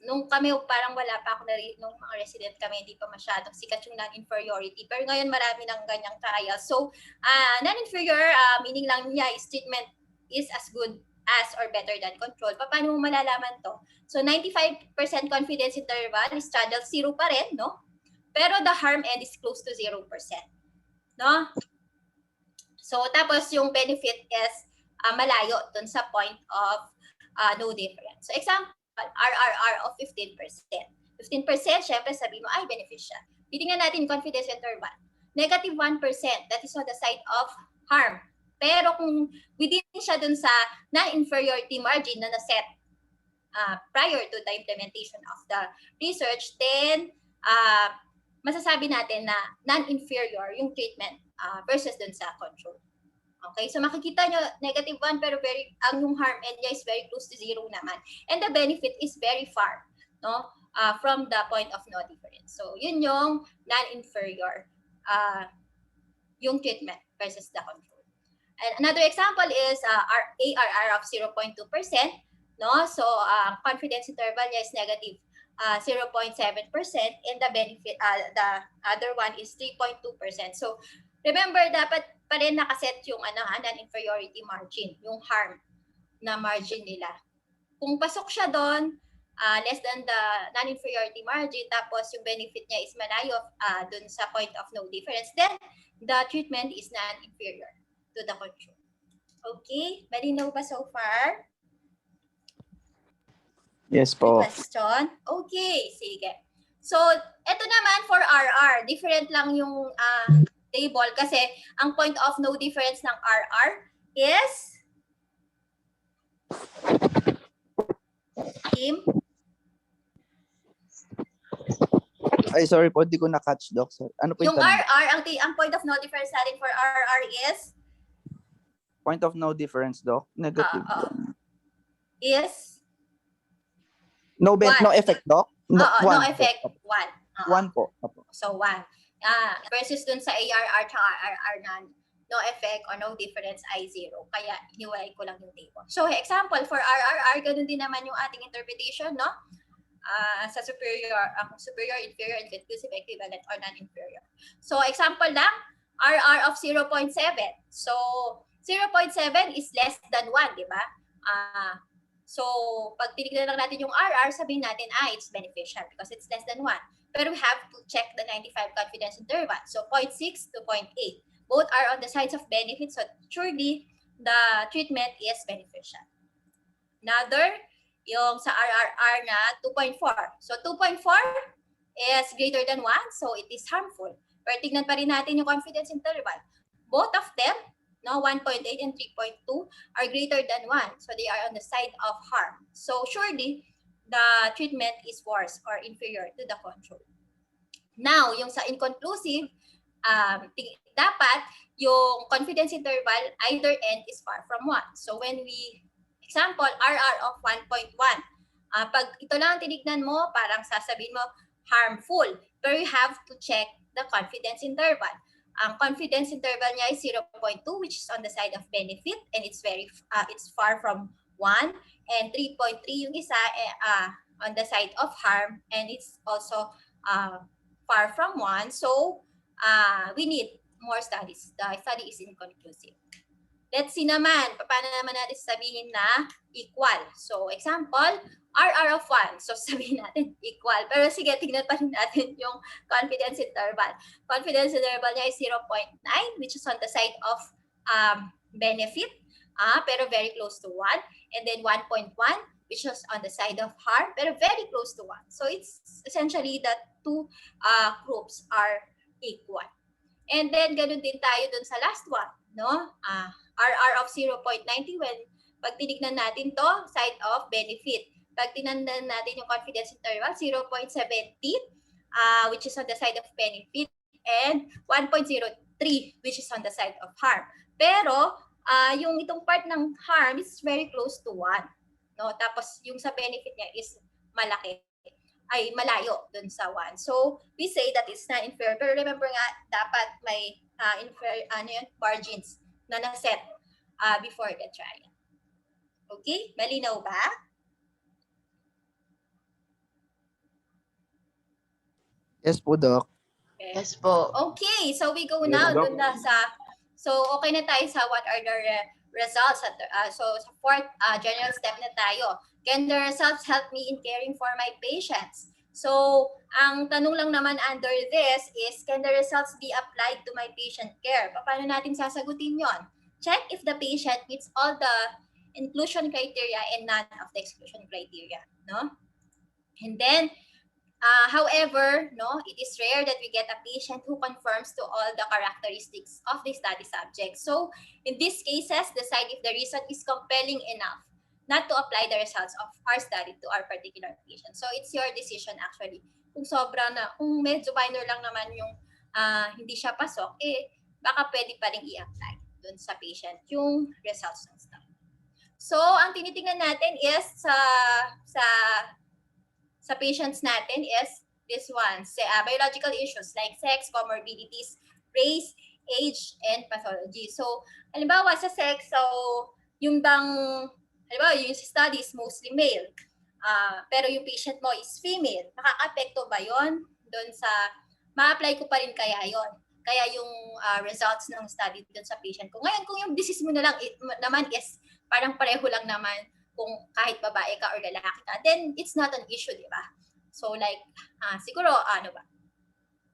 Nung kami, parang wala pa ako nung mga resident kami, hindi pa masyadong sikat yung non-inferiority. Pero ngayon, marami ng ganyang trial. So, non-inferior, meaning lang niya is treatment is as good as or better than control. Paano mo malalaman to? So, 95% confidence interval is straddle 0 pa rin, no? Pero the harm end is close to 0%. No? So, tapos yung benefit is malayo dun sa point of no difference. So, example, RRR of 15%. 15%, syempre sabi mo, ay, beneficial. Titingnan natin confidence interval. Negative 1%, that is on the side of harm. Pero kung within siya dun sa non-inferiority margin na naset prior to the implementation of the research, then masasabi natin na non-inferior yung treatment versus dun sa control. Okay, so makikita nyo, negative 1, pero yung harm end niya is very close to 0 naman. And the benefit is very far, no? From the point of no difference. So, yun yung non-inferior, yung treatment versus the control. And another example is ARR of 0.2%, no? So, confidence interval niya is negative 0.7%, and the benefit, the other one is 3.2%. So, remember, dapat pa rin nakaset yung non-inferiority margin, yung harm na margin nila. Kung pasok siya doon, less than the non-inferiority margin, tapos yung benefit niya is malayo doon sa point of no difference, then the treatment is non-inferior to the control. Okay? Malinaw ba so far? Yes po. May question? Okay, sige. So, eto naman for RR, different lang yung table kasi ang point of no difference ng RR is Kim? Ay, sorry po, di ko na-catch, Doc. Ano po Yung tanong? RR, ang point of no difference natin for RR is? Point of no difference, Doc? Negative. Is? No effect, Doc? No One effect. po. 1. One po. So, 1. Versus dun sa ARR at RR na no effect or no difference ay 0. Kaya, iniwalay ko lang yung table. So, example, for RRR, ganun din naman yung ating interpretation, no? Sa superior, inferior, inconclusive, equivalent, or non-inferior. So, example lang, RR of 0.7. So, 0.7 is less than 1, di ba? So, pag tinignan lang natin yung RR, sabihin natin, it's beneficial because it's less than 1. Pero we have to check the 95 confidence interval. So, 0.6 to 0.8. Both are on the sides of benefit. So, surely, the treatment is beneficial. Another, yung sa RRR na 2.4. So, 2.4 is greater than 1. So, it is harmful. Pero tignan pa rin natin yung confidence interval. Both of them, no, 1.8 and 3.2 are greater than 1. So, they are on the side of harm. So, surely, the treatment is worse or inferior to the control. Now, yung sa inconclusive, dapat yung confidence interval either end is far from 1. So, when we, example, RR of 1.1, pag ito lang tinignan mo, parang sasabihin mo, harmful. Pero you have to check the confidence interval. Ang confidence interval niya is 0.2, which is on the side of benefit, and it's far from 1. And 3.3 yung isa on the side of harm, and it's also far from 1. So, we need more studies. The study is inconclusive. Let's see naman, paano naman natin sabihin na equal. So, example, RR of 1. So, sabihin natin equal. Pero sige, tignan pa rin natin yung confidence interval. Confidence interval niya is 0.9, which is on the side of benefit, pero very close to 1. And then 1.1, which is on the side of harm, pero very close to 1. So, it's essentially that two groups are equal. And then, ganun din tayo dun sa last one, no? RR of 0.90 when pag tinignan natin to, side of benefit. Pag tinignan natin yung confidence interval, 0.70, which is on the side of benefit, and 1.03, which is on the side of harm. Pero, yung itong part ng harm is very close to 1. No? Tapos yung sa benefit niya is malaki. Ay malayo dun sa 1. So, we say that it's not inferior. Pero remember nga, dapat may margins na naset before the trial. Okay? Malinaw ba? Yes po, Doc. Okay. Yes po. Okay, so we go Yes, now Doc. dun na sa, so okay na tayo sa what are the results. So sa fourth general step na tayo. Can the results help me in caring for my patients? So ang tanong lang naman under this is, can the results be applied to my patient care? Paano natin sasagutin yon? Check if the patient meets all the inclusion criteria and none of the exclusion criteria. No? And then, however, no, it is rare that we get a patient who conforms to all the characteristics of the study subject. So, in these cases, decide if the reason is compelling enough not to apply the results of our study to our particular patient. So, it's your decision actually. Kung sobra na, kung medyo minor lang naman yung hindi siya pasok, baka pwede pa rin i-apply dun sa patient yung results ng study. So, ang tinitingnan natin is sa patients natin is this one, biological issues like sex, comorbidities, race, age, and pathology. So, halimbawa sa sex, so yung halimbawa yung study is mostly male, pero yung patient mo is female, makaka-apekto ba yon doon sa, ma-apply ko pa rin kaya yon? Kaya yung results ng study doon sa patient ko. Ngayon, kung yung disease mo na lang naman is parang pareho lang naman, kung kahit babae ka or lalaki ka, then it's not an issue, di ba? So like, siguro,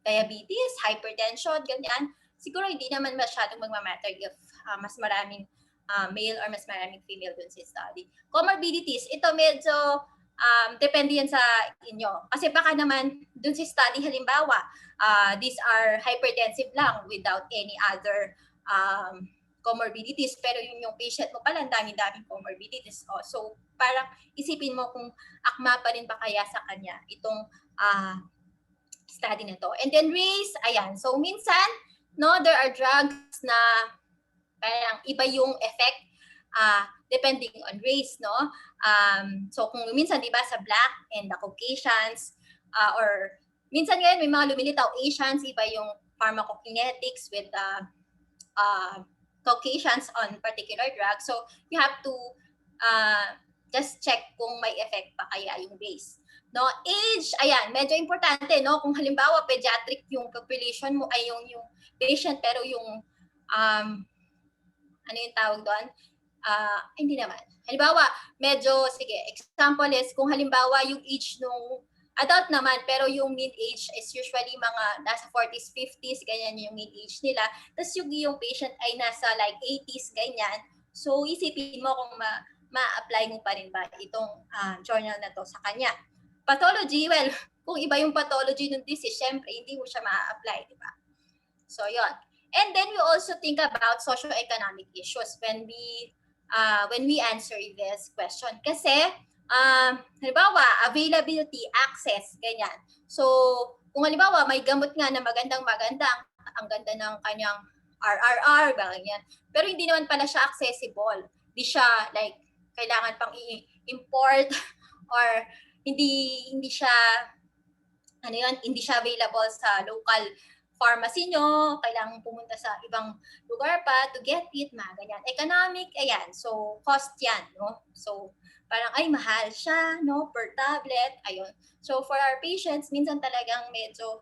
diabetes, hypertension, ganyan, siguro hindi naman masyadong magmamatter if mas maraming male or mas maraming female dun sa study. Comorbidities, ito medyo depende yan sa inyo. Kasi baka naman dun sa study, halimbawa, these are hypertensive lang without any other comorbidities, pero yung patient mo pala, ang daming comorbidities. So, parang isipin mo kung akma pa rin ba kaya sa kanya itong study na to. And then race, ayan. So, minsan, no, there are drugs na parang iba yung effect depending on race, no? So, kung minsan, di ba, sa Black and the Caucasians, or minsan ngayon, may mga lumilitaw Asians, iba yung pharmacokinetics with Caucasians on particular drugs. So, you have to just check kung may effect pa kaya yung race. No, age, ayan, medyo importante, no? Kung halimbawa pediatric yung population mo ay yung patient, pero yung ano yung tawag doon? Hindi naman. Halimbawa, medyo, sige, example is kung halimbawa yung age nung adult naman, pero yung mean age is usually mga nasa 40s, 50s, ganyan yung mean age nila. Tapos yung patient ay nasa like 80s, ganyan. So, isipin mo kung ma-apply mo pa rin ba itong journal na to sa kanya. Pathology, well, kung iba yung pathology ng disease, syempre, hindi mo siya ma-apply, di ba? So, yon. And then we also think about socio-economic issues when we answer this question. Kasi, halimbawa, availability, access, ganyan. So, kung halimbawa, may gamot nga na magandang-maganda, ang ganda ng kanyang RRR, ganyan. Pero hindi naman pala siya accessible. Hindi siya, like, kailangan pang i-import or hindi siya, hindi siya available sa local pharmacy nyo, kailangan pumunta sa ibang lugar pa to get it, ganyan. Economic, ayan. So, cost yan, no? So, parang, ay, mahal siya, no? Per tablet, ayun. So, for our patients, minsan talagang medyo,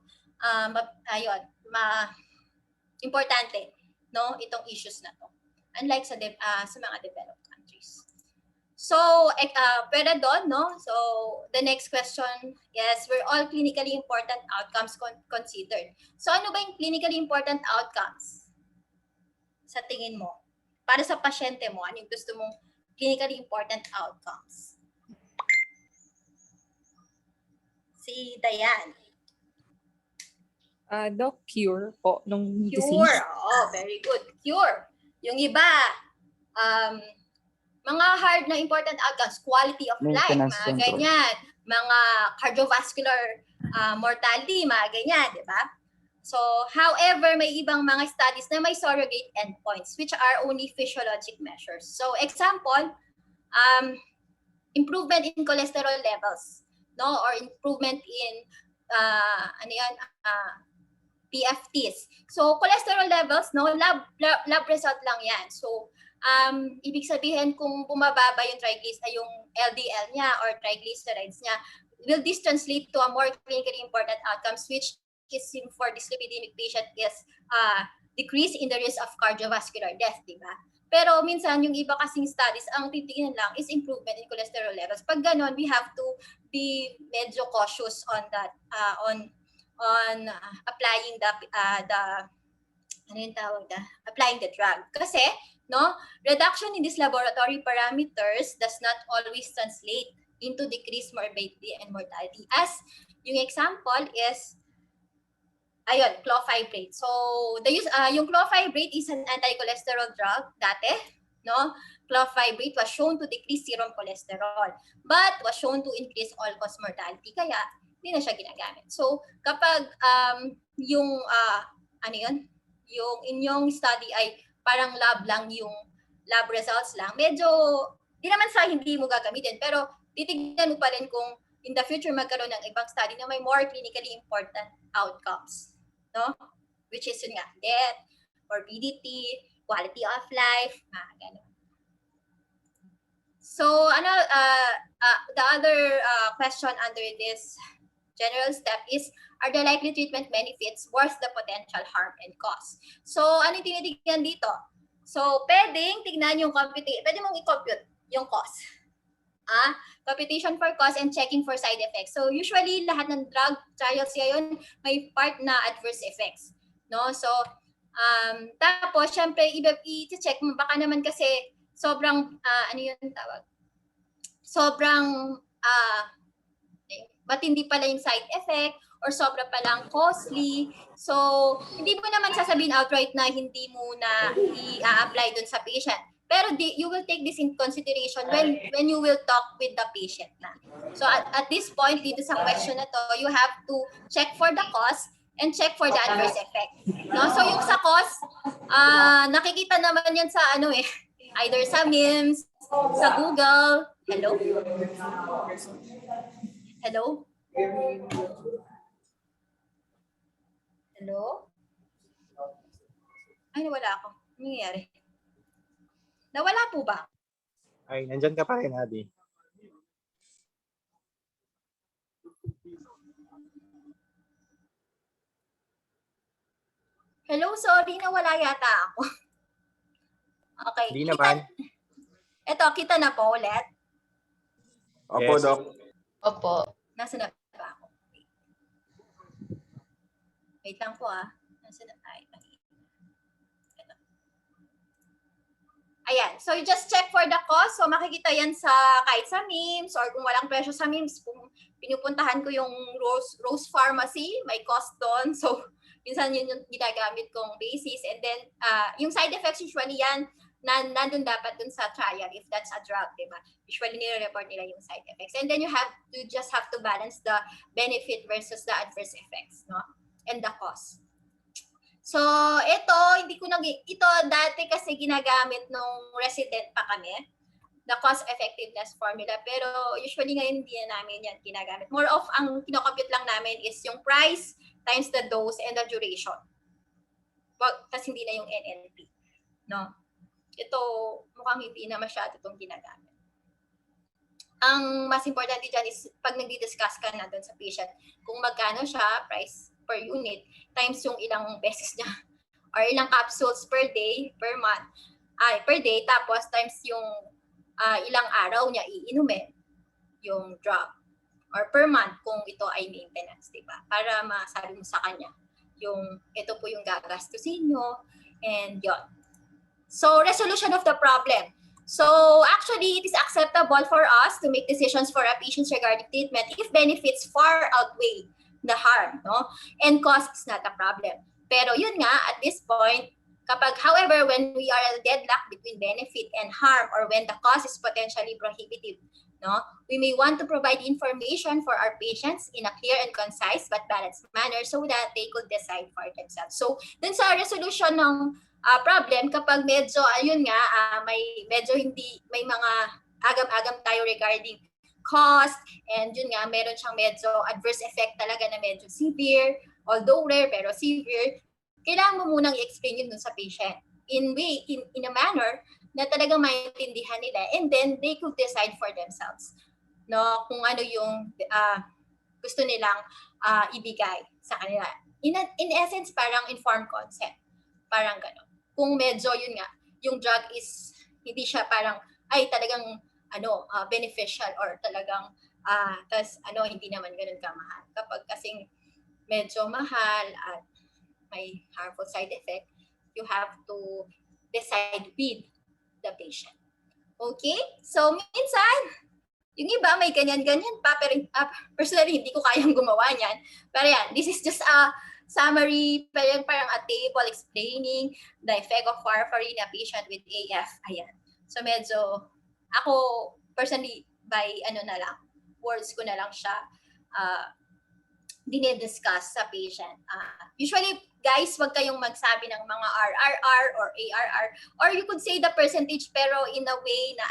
importante, no? Itong issues na to. Unlike sa mga developed countries. So, pwede doon, no? So, the next question is, were all clinically important outcomes considered? So, ano ba yung clinically important outcomes? Sa tingin mo? Para sa pasyente mo, ano yung gusto mong clinically important outcomes? Si Dayan. Doc, cure po nung disease. Cure. Oh, very good. Cure. Yung iba, mga hard na important outcomes, quality of life, mga ganyan. Mga cardiovascular mortality, mga ganyan, di ba? So, however, may ibang mga studies na may surrogate endpoints which are only physiologic measures. So, example, improvement in cholesterol levels, no, or improvement in PFTs. So, cholesterol levels, no, lab result lang yan. So, ibig sabihin kung bumababa yung yung LDL niya or triglycerides niya, will this translate to a more clinically important outcomes, which is for dyslipidemic patient is decrease in the risk of cardiovascular death, di ba? Pero minsan yung iba kasing studies, ang titingnan lang is improvement in cholesterol levels. Pag ganon, we have to be medyo cautious on that, on applying applying the drug. Kasi, no, reduction in these laboratory parameters does not always translate into decreased morbidity and mortality. As yung example is, clofibrate. So, yung clofibrate is an anti-cholesterol drug dati, no? Clofibrate was shown to decrease serum cholesterol, but was shown to increase all-cause mortality. Kaya, hindi na siya ginagamit. So, kapag yung inyong study ay parang lab results lang, medyo, di naman sa hindi mo gagamitin, pero titignan mo pa rin kung in the future magkaroon ng ibang study na may more clinically important outcomes, no? Which is yun nga, death, morbidity, quality of life, ganun. So, the other question under this general step is, are the likely treatment benefits worth the potential harm and cost? So, ano yung tinitignan dito? So, pwedeng tignan yung pwede mong i-compute yung cost. Computation for cost and checking for side effects. So, usually, lahat ng drug trials ngayon may part na adverse effects. No? So, tapos, syempre, i-check mo. Baka naman kasi sobrang, sobrang, matindi pala yung side effect or sobra palang costly. So, hindi mo naman sasabihin outright na hindi mo na i-apply dun sa patient. Pero you will take this in consideration when you will talk with the patient na. So, at this point, dito sa question na to, you have to check for the cost and check for the adverse effect. No? So, yung sa cost, nakikita naman yan sa either sa memes, sa Google. Hello? Hello? Hello? Ay, nawala ako. Ano nangyayari? Nawala po ba? Ay, nandyan ka pa rin, Abby. Hello, sorry, nawala yata ako. Okay. Hindi naman. Ito, kita na po ulit. Opo, Yes. Doc. Opo. Nasa na ba ako? Wait lang po Nasa na tayo? Ayan. So, you just check for the cost. So, makikita yan kahit sa memes or kung walang presyo sa memes, kung pinupuntahan ko yung Rose Pharmacy, may cost doon. So, minsan yun yung ginagamit kong basis. And then, yung side effects usually yan, nandun dapat dun sa trial if that's a drug, diba? Usually nire-report nila yung side effects. And then you just have to balance the benefit versus the adverse effects, no? And the cost. So, ito dati kasi ginagamit nung resident pa kami, the cost effectiveness formula. Pero usually ngayon hindi na namin yan ginagamit. More of ang kinocompute lang namin is yung price times the dose and the duration. Kasi hindi na yung NNP, no? Ito, mukhang hindi na masyado itong ginagamit. Ang mas importante dyan is pag nagdi-discuss ka na doon sa patient, kung magkano siya, price per unit, times yung ilang beses niya, or ilang capsules per day, per day, tapos times yung ilang araw niya iinumin yung drug. Or per month kung ito ay maintenance, diba? Para masabi mo sa kanya yung ito po yung gagastusin nyo, and yon. So, resolution of the problem. So, actually, it is acceptable for us to make decisions for a patient regarding treatment if benefits far outweigh the harm, no? And cost is not a problem. Pero yun nga, at this point, when we are deadlocked between benefit and harm or when the cost is potentially prohibitive, No? We may want to provide information for our patients in a clear and concise but balanced manner so that they could decide for themselves. So, dun sa resolution ng problem, kapag medyo, ayun nga, medyo hindi, may mga agam-agam tayo regarding cost, and yun nga, meron siyang medyo adverse effect talaga na medyo severe, although rare, pero severe, kailangan mo munang i-explain yun dun sa patient in a manner na talagang maintindihan nila, and then they could decide for themselves, no, kung ano yung gusto nilang ibigay sa kanila. In essence, parang informed consent. Parang gano'n. Kung medyo yun nga, yung drug is hindi siya parang ay talagang beneficial or talagang hindi naman gano'n kamahal. Kapag kasing medyo mahal at may harmful side effect, you have to decide with the patient. Okay? So, minsan, yung iba may ganyan-ganyan pa, pero personally, hindi ko kayang gumawa niyan. Pero yan, this is just a summary, parang a table explaining the effect of warfarin in a patient with AF. Ayan. So, medyo, ako, personally, by words ko na lang siya, dinidiscuss sa patient. Usually, guys, wag kayong magsabi ng mga RRR or ARR, or you could say the percentage pero in a way na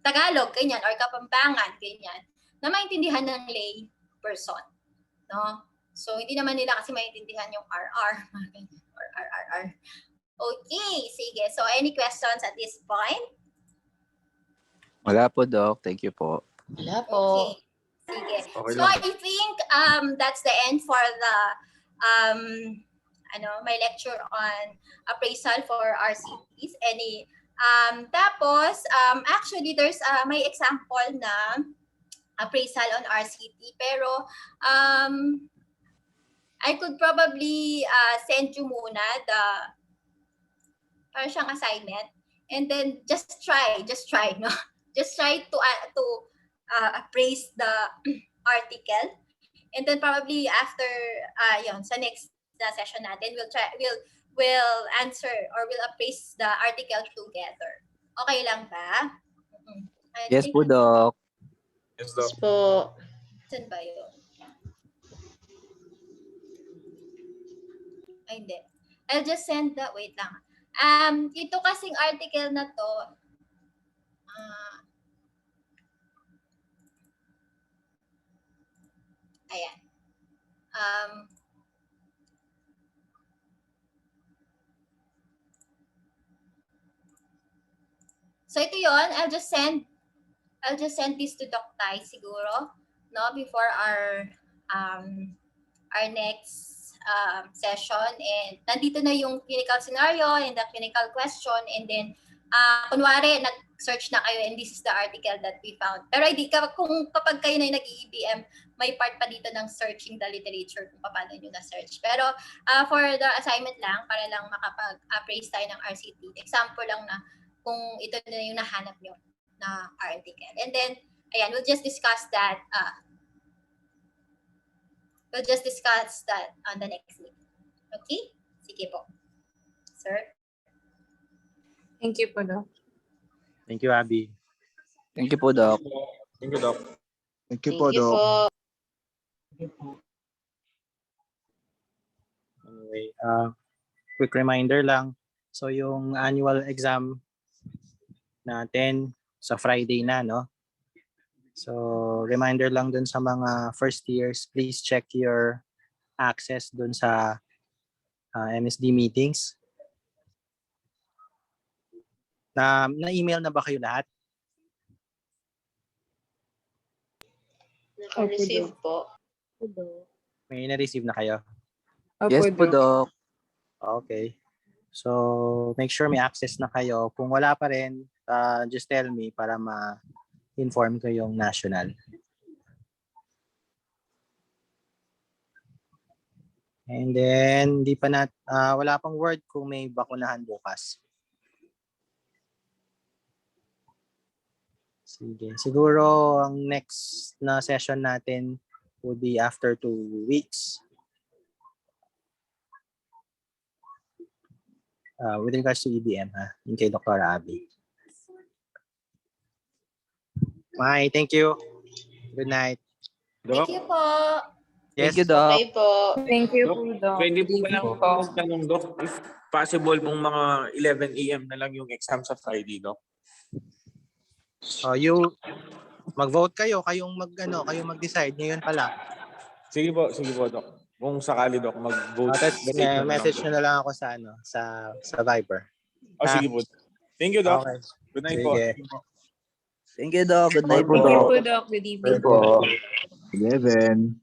Tagalog, ganyan, or Kapampangan, ganyan, na maintindihan ng lay person. No? So, hindi naman nila kasi maintindihan yung RR or RRR. Okay, sige. So, any questions at this point? Wala po, Doc. Thank you po. Wala po. Okay. Sige. Okay So, lang. I think that's the end for the my lecture on appraisal for RCTs. Tapos, actually, there's may example na appraisal on RCT, pero I could probably send you muna parang siyang assignment, and then just try, no? Just try to appraise the article, and then probably after sa next session natin, we'll answer or we'll appraise the article together. Okay lang ba? Yes po, Doc. Yes, Yes Doc. po. Saan ba yun? Ay, hindi. I'll just send wait lang. Ito kasing article na to, ayan. So ito yon, I'll just send this to Doc Tai siguro, no, before our next session, and nandito na yung clinical scenario and the clinical question, and then kunwari nag-search na kayo and this is the article that we found. Pero kapag kayo na yung nag-EBM, may part pa dito ng searching the literature kung paano nyo na-search. Pero for the assignment lang, para lang makapag-appraise tayo ng RCT, example lang na kung ito na yung nahanap nyo na article. And then, ayan, we'll just discuss that on the next week. Okay? Sige po. Sir? Thank you po, Doc. Thank you, Abby. Thank you po, Doc. Thank you, Doc. Thank you po, Thank you Doc. po. Anyway, quick reminder lang. So, yung annual exam natin sa Friday na, no? So, reminder lang dun sa mga first years, please check your access dun sa MSD meetings. Na-email na ba kayo lahat? Naka-receive po. May na-receive na kayo? Yes po, Doc. Okay. So, make sure may access na kayo. Kung wala pa rin, just tell me para ma-inform ko yung national. And then, wala pang word kung may bakunahan bukas. Sige. Siguro, ang next na session natin would be after 2 weeks. With regards to EBM, yung kay Dr. Abby. Okay, thank you. Good night. Thank Doc, you po. Yes. Thank you, Doc. Okay po. Thank you Doc, po, Doc. pwede po Good ba lang evening po. magtanong, Doc, if possible pong mga 11 a.m. na lang yung exam sa Friday, Doc? You mag-vote kayong kayong mag-decide ngayon pala. Sige po, Doc. Kung sakali, Doc, mag-vote. Tapos state na lang, message Doc. nyo na lang ako sa Viber. Sige po. Thank you, Doc. Okay. Good night po. Sige. Thank you po. Thank you, Doc. Good night Thank you po. po, Doc. Good evening po. 11.